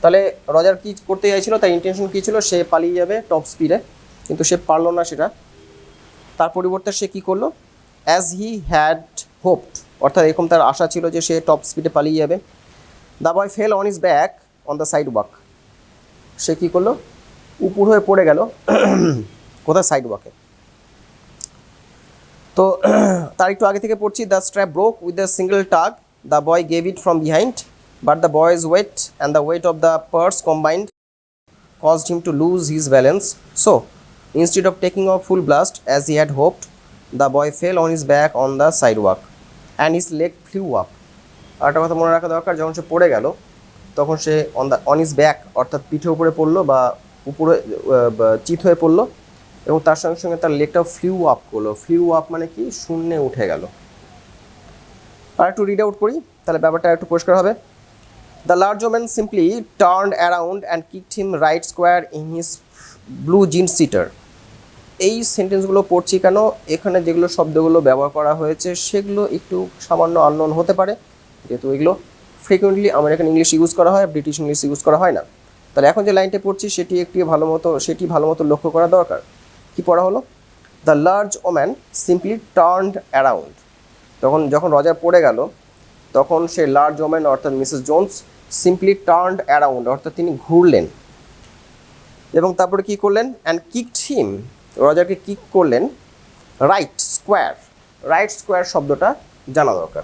তাহলে রজার কি করতে চাইছিল, তার ইন্টেনশন কী ছিল, সে পালিয়ে যাবে টপ স্পিডে, কিন্তু সে পারলো না সেটা। তার পরিবর্তে সে কী করলো, অ্যাজ হি হ্যাড হোপড, অর্থাৎ এরকম তার আশা ছিল যে সে টপ স্পিডে পালিয়ে যাবে। The boy fell on his back on the sidewalk. সে কী করলো, উপর হয়ে পড়ে গেল কোথায়, সাইড ওয়াকে। তো তার একটু আগে থেকে পড়ছি, the strap broke with the single tug, the boy gave it from behind, but the boy's weight and the weight of the purse combined caused him to lose his balance. So, instead of taking a full blast as he had hoped, the boy fell on his back on the sidewalk and his leg flew up. আরেকটা কথা মনে রাখা দরকার, যখন সে পড়ে গেল তখন সে on his back অর্থাৎ পিঠের উপরে পড়লো বা উপরে চিত হয়ে পড়লো, এবং তার সঙ্গে সঙ্গে তার লেগটাও ফ্লিউ আপ করলো। ফ্লিউ আপ মানে কি, শূন্যে উঠে গেল। আর একটু রিড আউট করি, তাহলে ব্যাপারটা একটু পরিষ্কার হবে। The large woman simply turned around and kicked him right square in his blue jeans seater. এই সেন্টেন্সগুলো পড়ছি কেন, এখানে যেগুলো শব্দগুলো ব্যবহার করা হয়েছে সেগুলো একটু সামান্য আননোন হতে পারে, যেহেতু এগুলো ফ্রিকুয়েন্টলি আমেরিকান ইংলিশ ইউজ করা হয়, ব্রিটিশ ইংলিশ ইউজ করা হয় না। তাহলে এখন যে লাইনটা পড়ছি সেটি ভালো মতো লক্ষ্য করা দরকার। কি পড়া হলো, the large woman simply turned around. যখন রজার পড়ে গেল তখন সে লার্জ ওম্যান অর্থাৎ Mrs Jones simply turned around অর্থাৎ তিনি ঘুরলেন, এবং তারপরে কি করলেন, অ্যান্ড কিকড হিম, রজারকে কিক করলেন রাইট স্কোয়ার। রাইট স্কোয়ার শব্দটা জানা দরকার।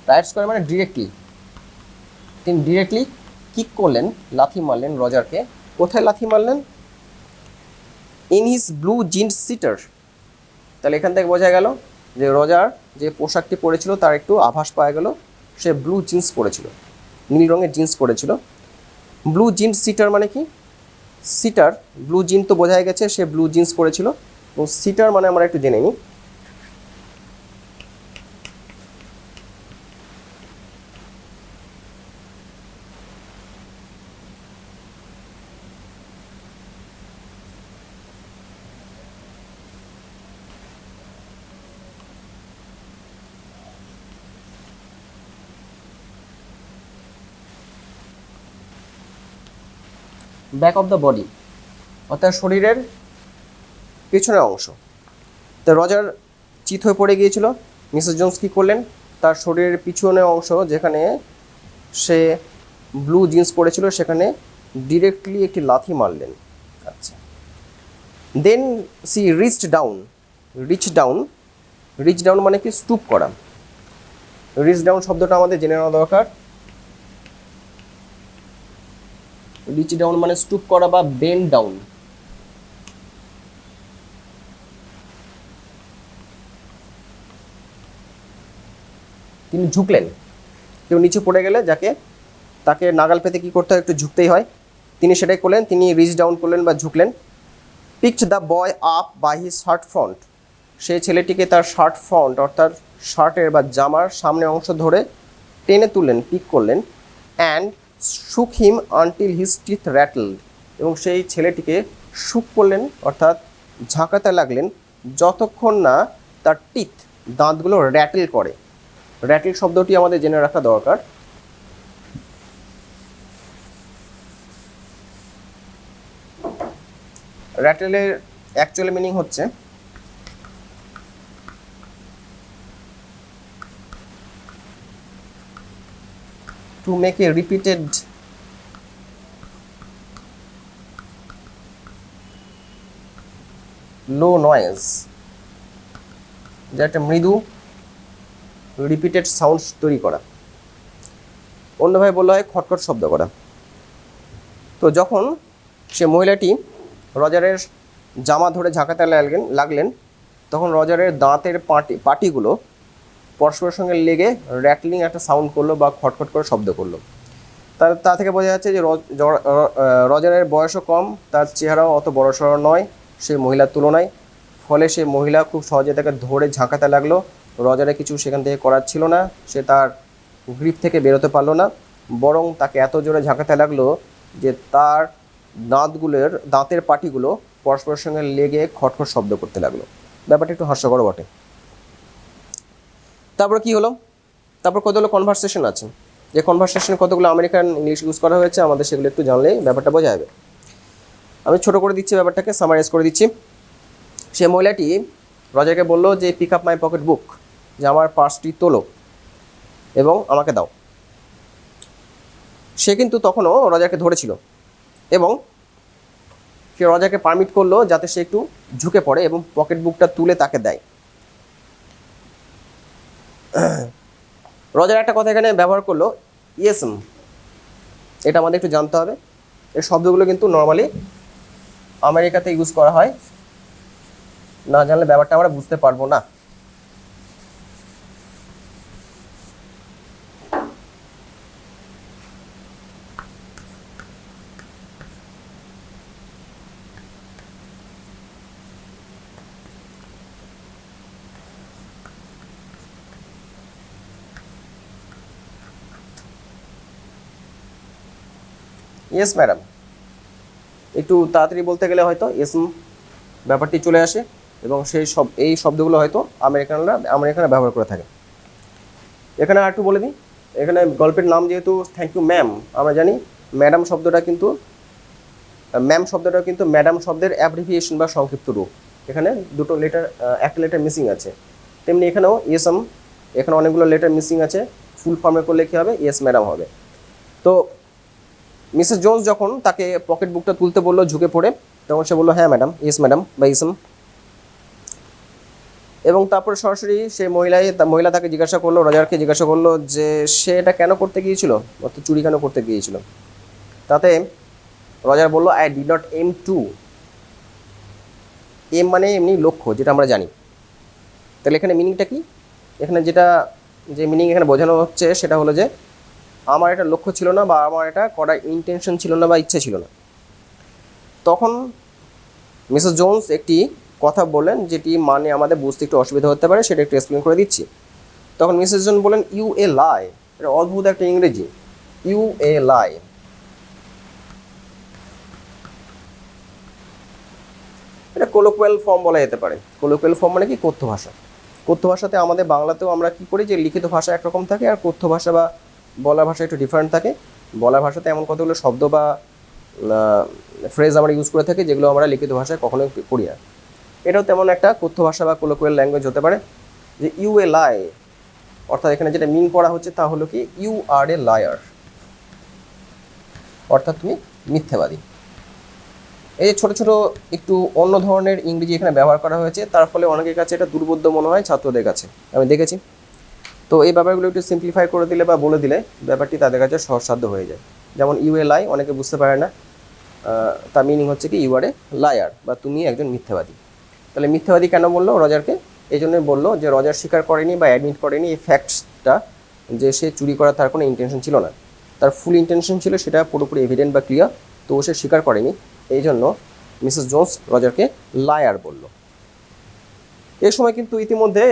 রাইট স্কোয়ার মানে ডিরেক্টলি, তিনি ডিরেক্টলি কিক করলেন, লাথি মারলেন রজারকে। কোথায় লাথি মারলেন, in his blue jeans seater. তাহলে এখান থেকে বোঝা গেল যে রজার যে পোশাকটি পরেছিল তার একটু আভাস পাওয়া গেল, সে ব্লু জিন্স পরেছিল, নীল রঙের জিন্স পরেছিল। ব্লু জিন্স সিটার মানে কি, সিটার, ব্লু জিন তো বোঝাই গেছে সে ব্লু জিন্স পরেছিল, এবং সিটার মানে আমরা একটু জেনে নিই। ব্যাক অফ দ্য বডি, অর্থাৎ শরীরের পেছনের অংশ। তো রজার চিত হয়ে পড়ে গিয়েছিল। মিসেস জোন্স কী করলেন, তার শরীরের পিছনের অংশ যেখানে সে ব্লু জিন্স পরেছিল সেখানে ডিরেক্টলি একটি লাথি মারলেন। আচ্ছা, then she reached down. Reach down মানে কি, স্টুপ করা। রিচ ডাউন শব্দটা আমাদের জেনে নেওয়া দরকার। রিচ ডাউন মানে স্টুপ করা বা বেন্ড ডাউন। তিনি ঝুঁকলেন। কেউ নিচে পড়ে গেলে তাকে নাগাল পেতে কী করতে হয়, একটু ঝুঁকতেই হয়। তিনি সেটাই করলেন, তিনি রিচ ডাউন করলেন বা ঝুঁকলেন। Picked the boy up by his shirt front, সেই ছেলেটিকে তার শার্ট ফ্রন্ট অর্থাৎ শার্টের বা জামার সামনের অংশ ধরে টেনে তুললেন, পিক করলেন। অ্যান্ড শুক হিম আনটিল হিজ টিথ র্যাটলড, এবং সেই ছেলেটিকে শুক করলেন অর্থাৎ ঝাঁকাতে লাগলেন যতক্ষণ না তার দাঁতগুলো র্যাটেল করে। র্যাটেল শব্দটি আমাদের জেনে রাখা দরকার। র্যাটেলের অ্যাকচুয়াল মিনিং হচ্ছে to make a repeated low noise, যা একটা মৃদু রিপিটেড সাউন্ড তৈরি করা। অন্যভাবে বলা হয় খটখট শব্দ করা। তো যখন সে মহিলাটি রজারের জামা ধরে ঝাঁকাতে লাগলেন তখন রজারের দাঁতের পাটিগুলো পরস্পরের সঙ্গে লেগে র্যাটলিং একটা সাউন্ড করলো বা খটখট করে শব্দ করলো। তা থেকে বোঝা যাচ্ছে যে রজারের বয়সও কম, তার চেহারাও অত বড়সড় নয় সেই মহিলার তুলনায়। ফলে সে মহিলা খুব সহজে তাকে ধরে ঝাঁকাতে লাগলো। রজারে কিছু সেখান থেকে করার ছিল না, সে তার গ্রিপ থেকে বেরোতে পারলো না, বরং তাকে এত জোরে ঝাঁকাতে লাগলো যে তার দাঁতের পাটিগুলো পরস্পরের সঙ্গে লেগে খটখট শব্দ করতে লাগলো। ব্যাপারটা একটু হাস্যকর বটে। তারপর কি হলো, তারপর কতগুলো কনভারসেশন আছে, যে কনভারসেশনে কতগুলো আমেরিকান ইংলিশ ইউজ করা হয়েছে, আমাদের সেগুলো একটু জানলেই ব্যাপারটা বোঝা যাবে। আমি ছোট করে দিচ্ছি ব্যাপারটাকে, সামারাইজ করে দিচ্ছি। সে মহিলাটি রজারকে বলল যে pick up my pocket book, যে আমার পার্সটি তোলো এবং আমাকে দাও। সে কিন্তু তখনও রজারকে ধরেছিল এবং সে রজারকে পারমিট করলো যাতে সে একটু ঝুঁকে পড়ে এবং পকেট বুকটা তুলে তাকে দেয়। রজার একটা কথা এখানে ব্যবহার করলো, ইয়েসম। এটা আমাদের একটু জানতে হবে। এই শব্দগুলো কিন্তু নর্মালি আমেরিকাতে ইউজ করা হয়, না জানলে ব্যাপারটা আমরা বুঝতে পারবো না। ইয়েস ম্যাডাম, একটু তাড়াতাড়ি বলতে গেলে হয়তো ইয়েসম ব্যাপারটি চলে আসে এবং এই শব্দগুলো হয়তো আমেরিকানরা ব্যবহার করে থাকে। এখানে আর একটু বলে দিই, এখানে গল্পের নাম যেহেতু থ্যাংক ইউ ম্যাম, আমরা জানি ম্যাডাম শব্দটা কিন্তু ম্যাডাম শব্দের অ্যাব্রিভিয়েশন বা সংক্ষিপ্ত রূপ। এখানে একটা লেটার মিসিং আছে, তেমনি এখানেও ইয়েসম, এখানে অনেকগুলো লেটার মিসিং আছে। ফুল ফর্মে করলে কী হবে, ইয়েস ম্যাডাম হবে। তো মিসেস জোন্স যখন তাকে পকেট বুকটা তুলতে বললো ঝুঁকে পড়ে, তখন সে বললো হ্যাঁ ম্যাডাম, ইয়েস ম্যাডাম বা ইসম। এবং তারপরে সরাসরি সে মহিলা তাকে রজারকে জিজ্ঞাসা করলো যে সে এটা কেন করতে গিয়েছিল, অর্থাৎ চুরি কেন করতে গিয়েছিল। তাতে রজার বললো I did not aim to. Aim মানে এমনি লক্ষ্য, যেটা আমরা জানি। তাহলে এখানে মিনিংটা কি, এখানে যে মিনিং এখানে বোঝানো হচ্ছে সেটা হলো যে আমার এটা লক্ষ্য ছিল না বা আমার এটা করার ইন্টেনশন ছিল না বা ইচ্ছে ছিল না। তখন মিসেস জোন্স একটি কথা বললেন যেটি মানে আমাদের বুঝতে একটু অসুবিধা হতে পারে, সেটা একটু এক্সপ্লেন করে দিচ্ছি। তখন মিসেস জোন্স বললেন ইউ এ লাই। এটা অদ্ভুত একটা ইংরেজি, ইউ এ লাই। এটা কোলোকুয়াল ফর্ম বলা যেতে পারে। কোলোকুয়াল ফর্ম মানে কি, কথ্য ভাষা। কথ্য ভাষাতে আমাদের বাংলাতেও আমরা কি করি যে লিখিত ভাষা একরকম থাকে আর কথ্য ভাষা বা বলা ভাষা একটু ডিফারেন্ট থাকে। বলা ভাষাতে এমন কতগুলো শব্দ বা ফ্রেজ আমরা ইউজ করে থাকি, যেগুলো আমরা লিখিত ভাষায় কখনোই করি না। এটাও তেমন একটা কথ্য ভাষা বা কোলোকুয়াল ল্যাঙ্গুয়েজ হতে পারে। যে ইউ এ লাই, অর্থাৎ এখানে যেটা মিন করা হচ্ছে তা হলো কি ইউ আর এ লায়ার, অর্থাৎ তুমি মিথ্যাবাদী। এই যে ছোট ছোট একটু অন্য ধরনের ইংরেজি এখানে ব্যবহার করা হয়েছে, তার ফলে অনেকের কাছে এটা দুর্বোধ্য মনে হয় ছাত্রদের কাছে, আমি দেখেছি। তো এই ব্যাপারগুলো একটু সিম্পলিফাই করে দিলে বা বলে দিলে ব্যাপারটি তাদের কাছে সহজসাধ্য হয়ে যায়। যেমন ইউ এ লাই অনেকে বুঝতে পারে না, তার মিনিং হচ্ছে কি ইউ আর এ লায়ার, বা তুমি একজন মিথ্যাবাদী। তাহলে মিথ্যাবাদী কেন বললো রজারকে? এই জন্যই বললো যে রজার স্বীকার করেনি বা অ্যাডমিট করেনি এই ফ্যাক্টসটা, যে সে চুরি করার তার কোনো ইন্টেনশন ছিল না। তার ফুল ইন্টেনশন ছিল সেটা পুরোপুরি এভিডেন্ট বা ক্লিয়ার, তো সে স্বীকার করেনি। এই জন্য মিসেস জোন্স রজারকে লায়ার বলল। এই সময় কিন্তু ইতিমধ্যে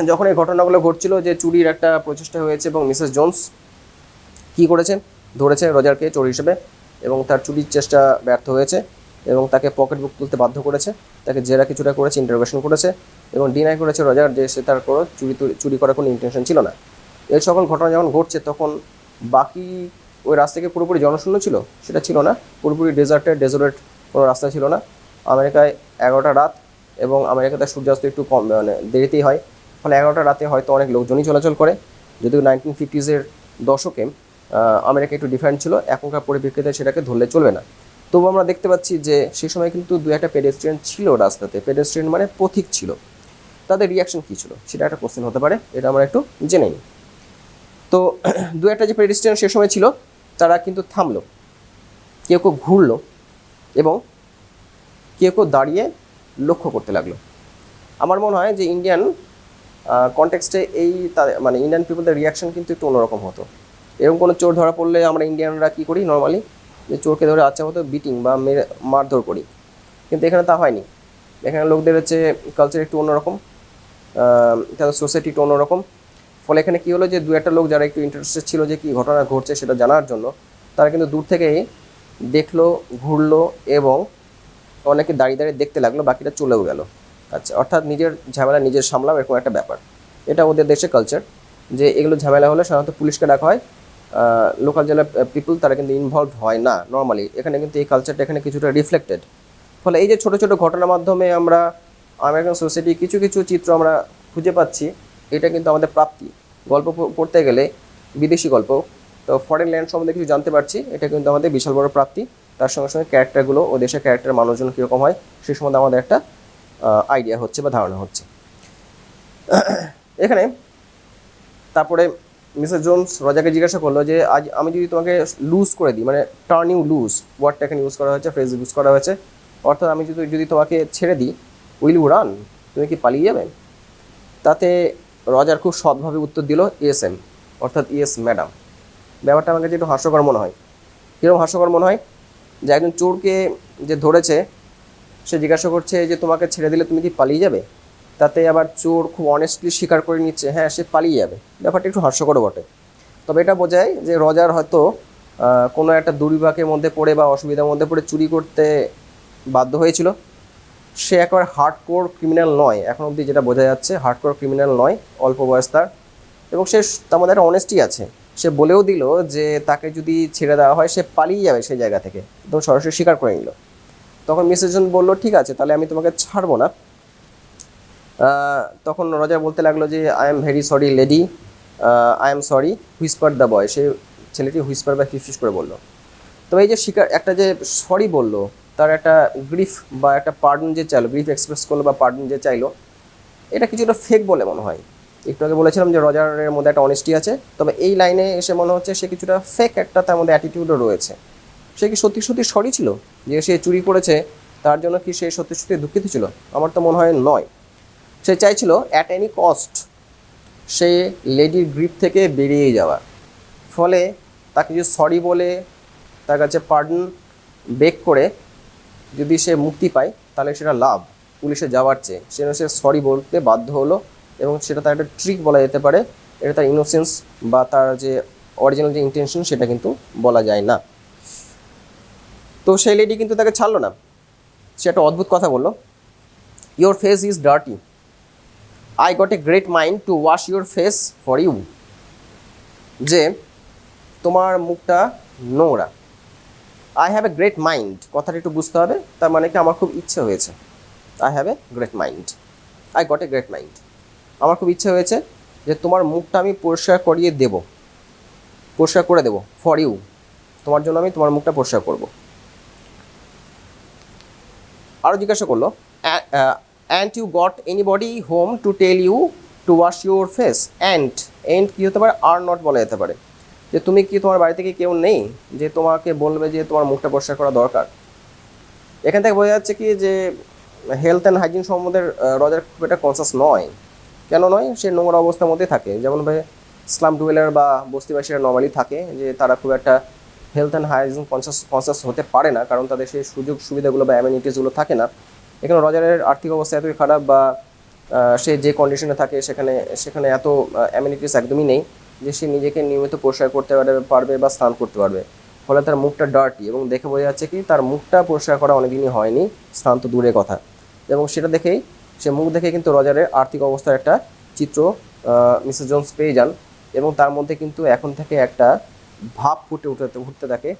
যখন এই ঘটনাগুলো ঘটছিল, যে চুরির একটা প্রচেষ্টা হয়েছে এবং মিসেস জোন্স কী করেছে, ধরেছে রজারকে চোর হিসেবে, এবং তার চুরির চেষ্টা ব্যর্থ হয়েছে এবং তাকে পকেট বুক তুলতে বাধ্য করেছে, তাকে জেরা কিছুটা করেছে, ইন্টারোগেশন করেছে এবং ডিনাই করেছে রজার যে সে তার কোনো চুরি করার কোনো ইন্টেনশন ছিল না। এই সকল ঘটনা যখন ঘটছে তখন বাকি ওই রাস্তাকে পুরোপুরি জনশূন্য ছিল সেটা ছিল না, পুরোপুরি ডেজোরেট কোনো রাস্তা ছিল না। আমেরিকায় 11টা রাত এবং আমেরিকাতে সূর্যাস্ত একটু কম মানে দেরিতেই হয়, ফলে 11টা রাতে হয়তো অনেক লোকজনই চলাচল করে। যদিও 1950s দশকে আমেরিকা একটু ডিফারেন্ট ছিল, এখনকার পরিপ্রেক্ষিতে সেটাকে ধরলে চলবে না। তবু আমরা দেখতে পাচ্ছি যে সেই সময় কিন্তু দু একটা পেডেস্ট্রিয়ান ছিল রাস্তাতে, পেডেস্ট্রিয়ান মানে পথিক ছিল, তাদের রিয়াকশন কী ছিল সেটা একটা কোশ্চেন হতে পারে, এটা আমরা একটু জেনে নিই। তো দু একটা যে পেডেস্ট্রিয়ান সে সময় ছিল তারা কিন্তু থামলো, কেউ কেউ ঘুরলো এবং কেউ কেউ দাঁড়িয়ে লক্ষ্য করতে লাগলো। আমার মনে হয় যে ইন্ডিয়ান কনটেক্সটে এই মানে ইন্ডিয়ান পিপলদের রিয়াকশন কিন্তু একটু অন্যরকম হতো। এরকম কোনো চোর ধরা পড়লে আমরা ইন্ডিয়ানরা কী করি নর্মালি, যে চোরকে ধরে আচ্ছা মতো বিটিং বা মারধর করি, কিন্তু এখানে তা হয়নি। এখানে লোকদের হচ্ছে কালচার একটু অন্যরকম, তাদের সোসাইটি একটু অন্যরকম। ফলে এখানে কী হলো যে দু একটা লোক যারা একটু ইন্টারেস্টেড ছিল যে কী ঘটনা ঘটছে সেটা জানার জন্য, তারা কিন্তু দূর থেকেই দেখলো, ঘুরলো এবং অনেকে দাঁড়িয়ে দাঁড়িয়ে দেখতে লাগলো, বাকিটা চলেও গেল। আচ্ছা, অর্থাৎ নিজের ঝামেলা নিজের সামলাও, এরকম একটা ব্যাপার। এটা ওদের দেশে কালচার, যে এগুলো ঝামেলা হলে সাধারণত পুলিশকে ডাকা হয়, লোকাল জেলা পিপল তারা কিন্তু ইনভলভ হয় না নর্মালি। এখানে কিন্তু এই কালচারটা এখানে কিছুটা রিফ্লেক্টেড। ফলে এই যে ছোটো ছোটো ঘটনার মাধ্যমে আমরা আমেরিকান সোসাইটি কিছু কিছু চিত্র আমরা খুঁজে পাচ্ছি, এটা কিন্তু আমাদের প্রাপ্তি। গল্প পড়তে গেলে বিদেশি গল্প, তো ফরেন ল্যান্ড সম্বন্ধে কিছু জানতে পারছি, এটা কিন্তু আমাদের বিশাল বড় প্রাপ্তি। তার সঙ্গে সঙ্গে ক্যারেক্টারগুলো ও দেশের ক্যারেক্টার মানুষজন কীরকম হয় সেই সম্বন্ধে আমাদের একটা আইডিয়া হচ্ছে বা ধারণা হচ্ছে। এখানে তারপরে মিসেস জোন্স রজাকে জিজ্ঞাসা করলো যে আজ আমি যদি তোমাকে লুজ করে দিই, মানে টার্ন ইউ লুজ, ওয়ার্ডটা এখানে ইউজ করা হয়েছে, ফ্রেজ ইউজ করা হয়েছে, অর্থাৎ আমি যদি তোমাকে ছেড়ে দিই, উইল ইউ রান, তুমি কি পালিয়ে যাবে? তাতে রজার খুব সৎভাবে উত্তর দিল ইয়েস এম, অর্থাৎ ইয়েস ম্যাডাম। ব্যাপারটা আমার কাছে একটু হাস্যকর মনে হয়। কীরকম হাস্যকর মনে হয়? যে একজন চোরকে যে ধরেছে সে জিজ্ঞাসা করছে যে তোমাকে ছেড়ে দিলে তুমি কি পালিয়ে যাবে, তাতে আবার চোর খুব অনেস্টলি স্বীকার করে নিচ্ছে হ্যাঁ সে পালিয়ে যাবে। ব্যাপারটা একটু হাস্যকরও বটে। তবে এটা বোঝায় যে রজার হয়তো কোনো একটা দুর্বিপাকের মধ্যে পড়ে বা অসুবিধার মধ্যে পড়ে চুরি করতে বাধ্য হয়েছিল। সে একবার হার্ডকোর ক্রিমিনাল নয়, এখন অবধি যেটা বোঝা যাচ্ছে হার্ডকোর ক্রিমিনাল নয়, অল্প বয়স তার, এবং সে তার মধ্যে একটা অনেস্টি আছে। সে বলেও দিল যে তাকে যদি ছেড়ে দেওয়া হয় সে পালিয়ে যাবে সেই জায়গা থেকে, তো সরাসরি স্বীকার করে নিল। তখন মিসেস জন বললো ঠিক আছে তাহলে আমি তোমাকে ছাড়বো না। তখন রজার বলতে লাগলো যে I am very sorry lady, I am sorry, whisper the boy. সে ছেলেটি হুইসপার বা ফিসফিস করে বললো। তো এই যে স্বীকার একটা যে সরি বললো, তার একটা গ্রিফ বা একটা পার্ডন যে চাইলো, গ্রিফ এক্সপ্রেস করলো বা পার্ডন যে চাইলো, এটা কিছুটা ফেক বলে মনে হয়। একটু আগে বলেছিলাম যে রজারের মধ্যে একটা অনেস্টি আছে, তবে এই লাইনে এসে মনে হচ্ছে সে কিছুটা ফেক একটা তার মধ্যে অ্যাটিটিউডও রয়েছে। সে কি সত্যি সত্যি সরি ছিল যে সে চুরি করেছে, তার জন্য কি সে সত্যি সত্যি দুঃখিত ছিল? আমার তো মনে হয় নয়। সে চাইছিল অ্যাট এনি কস্ট সে লেডির গ্রিপ থেকে বেরিয়ে যাওয়া। ফলে তাকে যদি সরি বলে তার কাছে পার্ডন বেক করে যদি সে মুক্তি পায় তাহলে সেটা লাভ পুলিশে যাওয়ার চেয়ে। সে সরি বলতে বাধ্য হলো এবং সেটা তার একটা ট্রিক বলা যেতে পারে। এটা তার ইনোসেন্স বা তার যে অরিজিনাল যে ইন্টেনশন সেটা কিন্তু বলা যায় না। তো সেই লেডি কিন্তু তাকে ছাড়লো না। সে একটা অদ্ভুত কথা বললো, your face is dirty, I got a great mind to wash your face for you. যে তোমার মুখটা নোংরা, I have a great mind কথাটা একটু বুঝতে হবে, তার মানে কি আমার খুব ইচ্ছে হয়েছে। I have a great mind, I got a great mind, আমার খুব ইচ্ছে হয়েছে যে তোমার মুখটা আমি পরিষ্কার করিয়ে দেব, পরিষ্কার করে দেবো, ফর ইউ, তোমার জন্য আমি তোমার মুখটা পরিষ্কার করবো। আরও জিজ্ঞাসা করলো, and you got anybody home to tell you to wash your face. And কী হতে পারে, আর নট বলা যেতে পারে, যে তুমি কি তোমার বাড়ি থেকে কেউ নেই যে তোমাকে বলবে যে তোমার মুখটা পরিষ্কার করা দরকার। এখান থেকে বোঝা যাচ্ছে কি যে হেলথ অ্যান্ড হাইজিন সম্বন্ধে রজার খুব একটা কনসাস নয়। কেন নয়, সে নোংরা অবস্থার মধ্যে থাকে, যেমনভাবে স্লাম ডুয়েলার বা বস্তিবাসীরা নর্মালি থাকে, যে তারা খুব একটা হেলথ অ্যান্ড হাইজিন কনসাস হতে পারে না, কারণ তাদের সেই সুযোগ সুবিধাগুলো বা অ্যামিনিটিসগুলো থাকে না। এখানে রজারের আর্থিক অবস্থা এতই খারাপ বা সে যে কন্ডিশনে থাকে সেখানে এত অ্যামিনিটিস একদমই নেই যে সে নিজেকে নিয়মিত পরিষ্কার করতে পারবে বা স্নান করতে পারবে। ফলে তার মুখটা ডার্টি, এবং দেখে বোঝা যাচ্ছে কি তার মুখটা পরিষ্কার করা অনেকদিনই হয়নি, স্নান তো দূরের কথা। এবং সেটা দেখেই, সে মুখ দেখে কিন্তু রজারের আর্থিক অবস্থার একটা চিত্র মিসেস জোন্স পেয়ে যান, এবং তার মধ্যে কিন্তু এখন থেকে একটা ভাব উঠতে থাকে,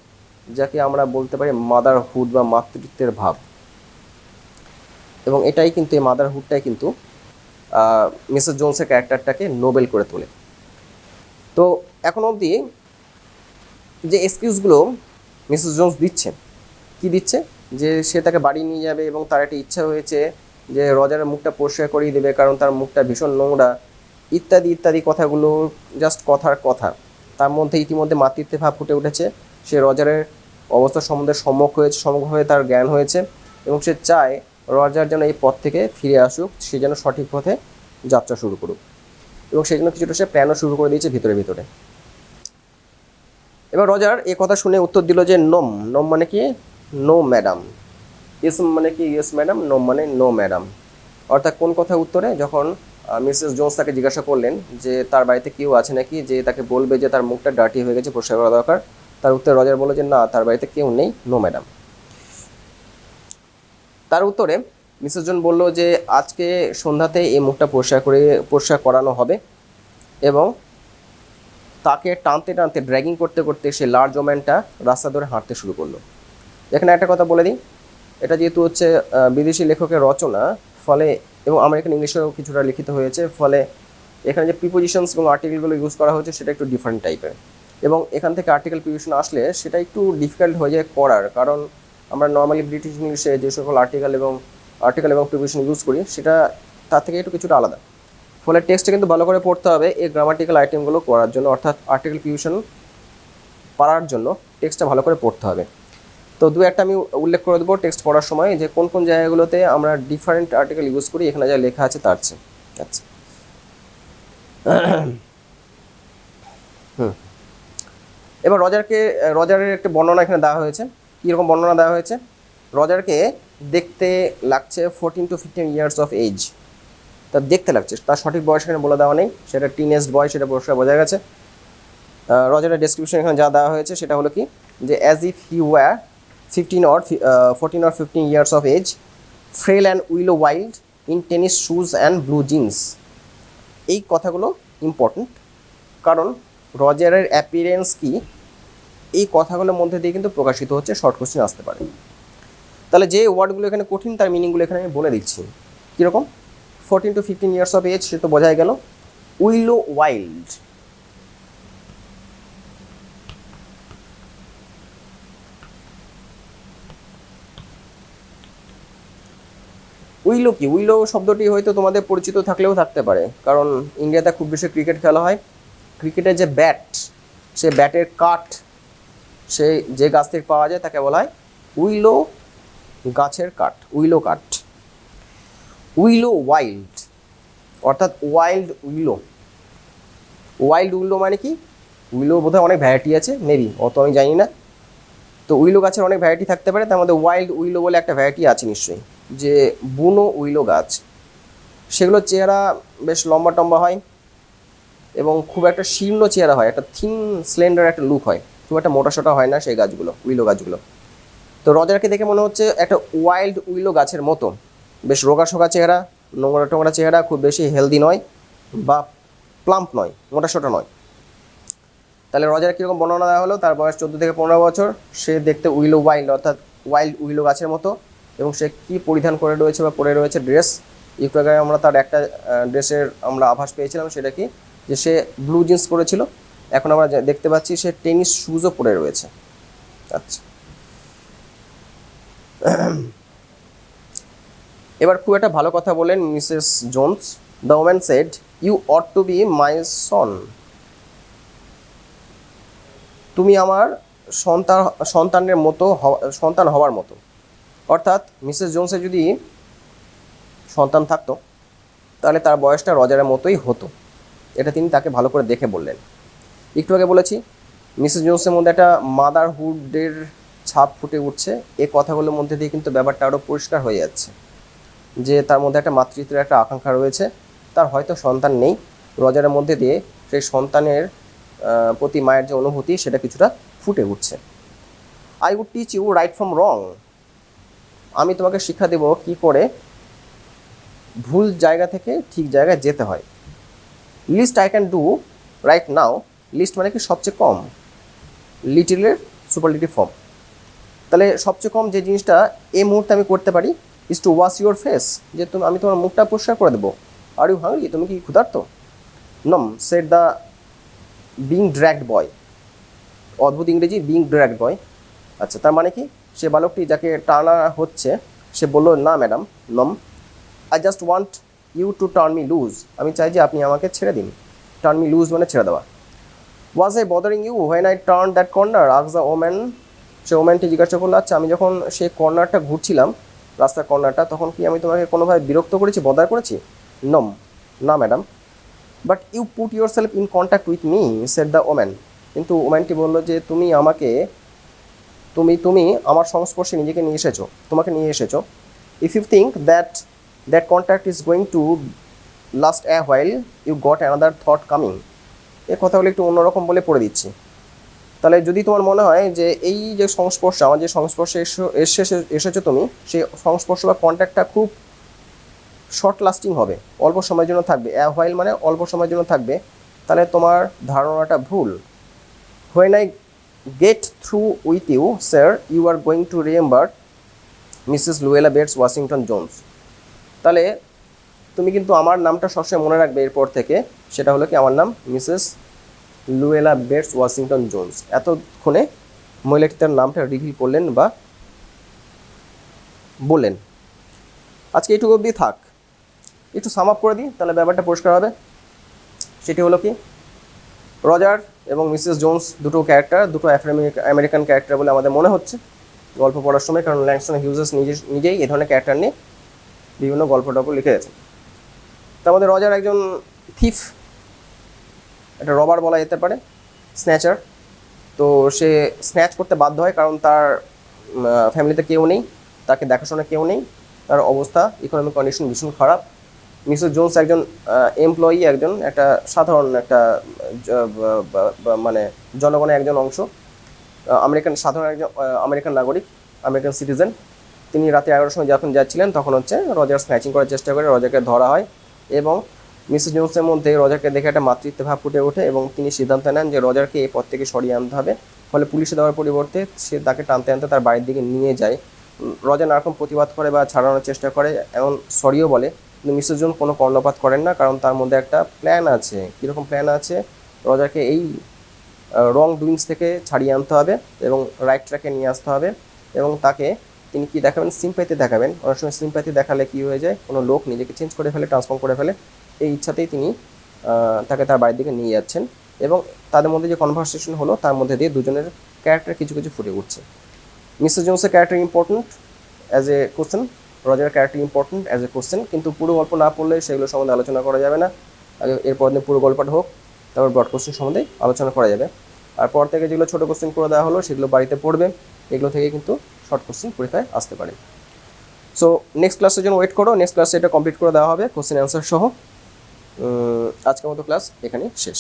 যাকে আমরা বলতে পারি মাদারহুড বা মাতৃত্বের ভাব। এবং এটাই কিন্তু, এই মাদারহুডটাই কিন্তু মিসেস জোন্সের ক্যারেক্টারটাকে নোবেল করে তোলে। তো এখন অবধি যে এক্সকিউজগুলো মিসেস জোন্স দিচ্ছে, কি দিচ্ছে, যে সে তাকে বাড়ি নিয়ে যাবে এবং তার একটা ইচ্ছা হয়েছে যে রজারের মুখটা পরিষ্কার করিয়ে দেবে কারণ তার মুখটা ভীষণ নোংরা, ইত্যাদি ইত্যাদি কথাগুলো জাস্ট কথার কথা। তার মধ্যে ইতিমধ্যে মাতৃত্বের ভাব ফুটে উঠেছে, সে রজারের অবস্থা সম্বন্ধে সম্মুখ হয়ে তার জ্ঞান হয়েছে, এবং সে চায় রজার যেন এই পথ থেকে ফিরে আসুক, সে যেন সঠিক পথে যাত্রা শুরু করুক, এবং সেই জন্য কিছুটা সে প্ল্যানও শুরু করে দিয়েছে ভিতরে ভিতরে। এবার রজার এ কথা শুনে উত্তর দিল যে নোম মানে কি, নো ম্যাডাম। ইয়েস মানে কি, ইয়েস ম্যাডাম। নোম মানে নো ম্যাডাম। অর্থাৎ কোন কথা উত্তরে, যখন মিসেস জোন্স তাকে জিজ্ঞাসা করলেন যে তার বাড়িতে কেউ আছে নাকি যে তাকে বলবে যে তার মুখটা ডার্টি হয়ে গেছে, পরিষ্কার করা দরকার, তার উত্তরে রজার বলল যে না, তার বাড়িতে কেউ নেই, নো ম্যাডাম। তার উত্তরে মিসেস জোন বলল যে আজকে সন্ধ্যাতে এই মুখটা পরিষ্কার করানো হবে, এবং তাকে টানতে টানতে ড্র্যাগিং করতে করতে সে লার্জ ওম্যানটা রাস্তা ধরে হাঁটতে শুরু করলো। এখানে একটা কথা বলে দিই, এটা যেহেতু হচ্ছে বিদেশি লেখকের রচনা, ফলে, এবং আমার এখানে ইংলিশেও কিছুটা লিখিত হয়েছে, ফলে এখানে যে প্রিপোজিশনস এবং আর্টিকেলগুলো ইউজ করা হয়েছে সেটা একটু ডিফারেন্ট টাইপের, এবং এখান থেকে আর্টিকেল প্রিপোজিশন আসলে সেটা একটু ডিফিকাল্ট হয়ে যায় করার, কারণ আমরা নর্মালি ব্রিটিশ ইংলিশে যে সকল আর্টিকেল এবং প্রিপোজিশন ইউজ করি সেটা তার থেকে একটু কিছুটা আলাদা। ফলে টেক্সটে কিন্তু ভালো করে পড়তে হবে এই গ্রামাটিক্যাল আইটেমগুলো করার জন্য, অর্থাৎ আর্টিকেল প্রিপোজিশন পারার জন্য টেক্সটটা ভালো করে পড়তে হবে। তো দু একটা আমি উল্লেখ করে দেবো টেক্সট পড়ার সময়, যে কোন কোন জায়গাগুলোতে আমরা ডিফারেন্ট আর্টিকেল ইউজ করি, এখানে যা লেখা আছে তার চেয়ে। আচ্ছা, এবার রজারের একটা বর্ণনা এখানে দেওয়া হয়েছে। কীরকম বর্ণনা দেওয়া হয়েছে, রজারকে দেখতে লাগছে 14 to 15 ইয়ার্স অফ এজ। তার দেখতে লাগছে, তার সঠিক বয়স এখানে বলে দেওয়া নেই, সেটা টিনেজ বয়স, সেটা পরিষ্কার বোঝা গেছে। রজারের ডেসক্রিপশন এখানে যা দেওয়া হয়েছে সেটা হলো কি, যে as if he were 14 or 15 years of age, frail and willow wild, in tennis shoes and blue jeans। এই কথাগুলো ইম্পর্টেন্ট, কারণ রজারের অ্যাপিয়ারেন্স কি, এই কথাগুলোর মধ্যে দিয়ে কিন্তু প্রকাশিত হচ্ছে, শর্ট কোশ্চেন আসতে পারে। তাহলে যে ওয়ার্ডগুলো এখানে কঠিন তার মিনিংগুলো এখানে আমি বলে দিচ্ছি। কীরকম, 14 to 15 years of age, সে তো বোঝাই গেল। উইলো ওয়াইল্ড, উইলো কি, উইলো শব্দটি হয়তো তোমাদের পরিচিত থাকলেও থাকতে পারে, কারণ ইন্ডিয়াতে খুব বেশি ক্রিকেট খেলা হয়। ক্রিকেটের যে ব্যাট, সে ব্যাটের কাঠ, সে যে গাছ থেকে পাওয়া যায় তাকে বলা হয় উইলো গাছের কাঠ, উইলো কাঠ। উইলো ওয়াইল্ড, অর্থাৎ ওয়াইল্ড উইলো। ওয়াইল্ড উইলো মানে কি, উইলো বোধহয় অনেক ভ্যারাইটি আছে, মেবি, অত আমি জানি না। তো উইলো গাছের অনেক ভ্যারাইটি থাকতে পারে, তার মধ্যে ওয়াইল্ড উইলো বলে একটা ভ্যারাইটি আছে নিশ্চয়ই, যে বুনো উইলো গাছ। সেগুলোর চেহারা বেশ লম্বা টম্বা হয় এবং খুব একটা শীর্ণ চেহারা হয়, একটা থিন স্লেন্ডার একটা লুক হয়, খুব একটা মোটাসোটা হয় না সেই গাছগুলো, উইলো গাছগুলো। তো রজারকে দেখে মনে হচ্ছে একটা ওয়াইল্ড উইলো গাছের মতো, বেশ রোগা চেহারা, নোংরা টোংরা চেহারা, খুব বেশি হেলদি নয় বা প্লাম্প নয়, মোটাসোটা নয়। তাহলে রজার কীরকম বর্ণনা দেওয়া হলো, তার বয়স 14 থেকে 15 বছর, সে দেখতে উইলো ওয়াইল্ড অর্থাৎ ওয়াইল্ড উইলো গাছের মতো, এবং সে কী পরিধান করে রয়েছে বা পরে রয়েছে ড্রেস। একটু আগে আমরা তার একটা ড্রেসের আমরা আভাস পেয়েছিলাম, সেটা কি যে সে ব্লু জিন্স পরেছিল, এখন আমরা দেখতে পাচ্ছি সে টেনিস শুজও পরে রয়েছে। আচ্ছা, এবার খুব একটা ভালো কথা বলেন Mrs Jones. The woman said, you ought to be my son. তুমি আমার সন্তানের মতো সন্তান হওয়ার মতো। অর্থাৎ মিসেস জোনসের যদি সন্তান থাকতো তাহলে তার বয়সটা রজারের মতোই হতো, এটা তিনি তাকে ভালো করে দেখে বললেন। একটু আগে বলেছি মিসেস জোনসের মধ্যে একটা মাদারহুডের ছাপ ফুটে উঠছে। এই কথাগুলোর মধ্যে দিয়ে কিন্তু ব্যাপারটা আরও পরিষ্কার হয়ে যাচ্ছে যে তার মধ্যে একটা মাতৃত্বের একটা আকাঙ্ক্ষা রয়েছে, তার হয়তো সন্তান নেই, রজারের মধ্যে দিয়ে সেই সন্তানের প্রতি মায়ের যে অনুভূতি সেটা কিছুটা ফুটে উঠছে। I would teach you right from wrong. আমি তোমাকে শিক্ষা দেব কি করে ভুল জায়গা থেকে ঠিক জায়গায় যেতে হয়। Least I can do right now. Least মানে কি সবচেয়ে কম, লিটিলের সুপারলেটিভ ফর্ম। তাহলে সবচেয়ে কম যে জিনিসটা এই মুহূর্তে আমি করতে পারি is two wash your face, যে আমি তোমার মুখটা পরিষ্কার করে দেবো। আর ইউ হাংরি, তুমি কি ক্ষুধার্ত? নম সেড দ্য বিং ড্র্যাগড বয়। অদ্ভুত ইংরেজি, বিং ড্র্যাগড বয়। আচ্ছা, তার মানে কি সে বালকটি যাকে টানা হচ্ছে সে বললো, না madam, no'm I just want you to turn me loose. আমি চাই যে আপনি আমাকে ছেড়ে দিন। টার্ন মি লুজ মানে ছেড়ে দেওয়া। Was I bothering you when I turn that corner, asked the woman. সে ওম্যানটি জিজ্ঞাসা করলো, আচ্ছা আমি যখন সেই কর্নারটা ঘুরছিলাম, রাস্তার কর্নারটা, তখন কি আমি তোমাকে কোনোভাবে বিরক্ত করেছি, বদার করেছি? নম, না madam. But you put yourself in contact with me, said the woman. কিন্তু ওম্যানটি বললো যে তুমি আমার সংস্পর্শে নিজেকে নিয়ে এসেছো, তোমাকে নিয়ে এসেছো। If you think that contact is going to last a while, you got another thought coming. এ কথাগুলো একটু অন্যরকম বলে পড়ে দিচ্ছি। তাহলে যদি তোমার মনে হয় যে এই যে সংস্পর্শ, আমার যে সংস্পর্শে এসেছো তুমি, সেই সংস্পর্শ বা কন্ট্যাক্টটা খুব শর্ট লাস্টিং হবে, অল্প সময়ের জন্য থাকবে, অ্যা হোয়াইল মানে অল্প সময়ের জন্য থাকবে, তাহলে তোমার ধারণাটা ভুল। When I get through with you sir, you are going to remember Mrs Luella Bates Washington Jones. তাহলে তুমি কিন্তু আমার নামটা সবসময় মনে রাখবে এরপর থেকে, সেটা হলো কি আমার নাম Mrs Luella Bates Washington Jones. এতক্ষণে মহিলাটি তার নামটা রিভিল করলেন বা বললেন। আজকে এইটুকু অবধি থাক, একটু সাম আপ করে দিই, তাহলে ব্যাপারটা পরিষ্কার হবে। সেটি হলো কি, রজার এবং মিসেস জোন্স দুটো ক্যারেক্টার, দুটো আমেরিকান ক্যারেক্টার বলে আমাদের মনে হচ্ছে গল্প পড়ার সময়, কারণ ল্যাংস্টন হিউজেস নিজেই এই ধরনের ক্যারেক্টার নিয়ে বিভিন্ন গল্প লিখে গেছেন। তার মধ্যে রজার একজন থিফ, একটা রবার বলা যেতে পারে, স্ন্যাচার। তো সে স্ন্যাচ করতে বাধ্য হয় কারণ তার ফ্যামিলিতে কেউ নেই, তাকে দেখাশোনা কেউ নেই, তার অবস্থা, ইকোনমিক কন্ডিশন ভীষণ খারাপ। মিসেস জোন্স একজন এমপ্লয়ি, একজন একটা সাধারণ একটা মানে জনগণের একজন অংশ, সাধারণ একজন আমেরিকান নাগরিক, আমেরিকান সিটিজেন। তিনি রাতে 11টার সময় যখন যাচ্ছিলেন তখন রজার স্ন্যাচিং করার চেষ্টা করে, রজারকে ধরা হয় এবং মিসেস জোন্সের মধ্যে রজারকে দেখে একটা মাতৃত্ব ভাব ফুটে ওঠে এবং তিনি সিদ্ধান্ত নেন যে রজারকে এই পথ থেকে সরিয়ে আনতে হবে। ফলে পুলিশে দেওয়ার পরিবর্তে সে তাকে টানতে আনতে তার বাড়ির দিকে নিয়ে যায়। রজার নানারকম প্রতিবাদ করে বা ছাড়ানোর চেষ্টা করে, এমন সরিও বলে, কিন্তু মিসেস জোন্স কোনো কর্ণপাত করেন না, কারণ তার মধ্যে একটা প্ল্যান আছে। কীরকম প্ল্যান আছে? রজারকে এই রং ডুইংস থেকে ছাড়িয়ে আনতে হবে এবং রাইট ট্র্যাকে নিয়ে আসতে হবে। এবং তাকে তিনি কি দেখাবেন? সিম্প্যাথি দেখাবেন। অনেক সময় সিম্প্যাথি দেখালে কী হয়ে যায়, কোনো লোক নিজেকে চেঞ্জ করে ফেলে, ট্রান্সফর্ম করে ফেলে। এই ইচ্ছাতেই তিনি তাকে তার বাড়ির দিকে নিয়ে যাচ্ছেন এবং তাদের মধ্যে যে কনভারসেশন হলো তার মধ্যে দিয়ে দুজনের ক্যারেক্টার কিছু কিছু ফুটে উঠছে। মিসেস জোন্সের character important as a question, রজারের character important as a question, কিন্তু পুরো গল্প না পড়লে সেগুলো সম্বন্ধে আলোচনা করা যাবে না। আগে এরপর দিন পুরো গল্পটা হোক, তারপর ব্রড কোশ্চেন সম্বন্ধে আলোচনা করা যাবে। আর পর থেকে যেগুলো ছোটো কোশ্চেন করে দেওয়া হলো সেগুলো বাড়িতে পড়বে, এগুলো থেকে কিন্তু শর্ট কোশ্চেন পরীক্ষায় আসতে পারে। সো নেক্সট ক্লাসের জন্য ওয়েট করো, নেক্সট ক্লাসে এটা কমপ্লিট করে দেওয়া হবে কোশ্চেন অ্যান্সার সহ। আজকের মতো ক্লাস এখানে শেষ।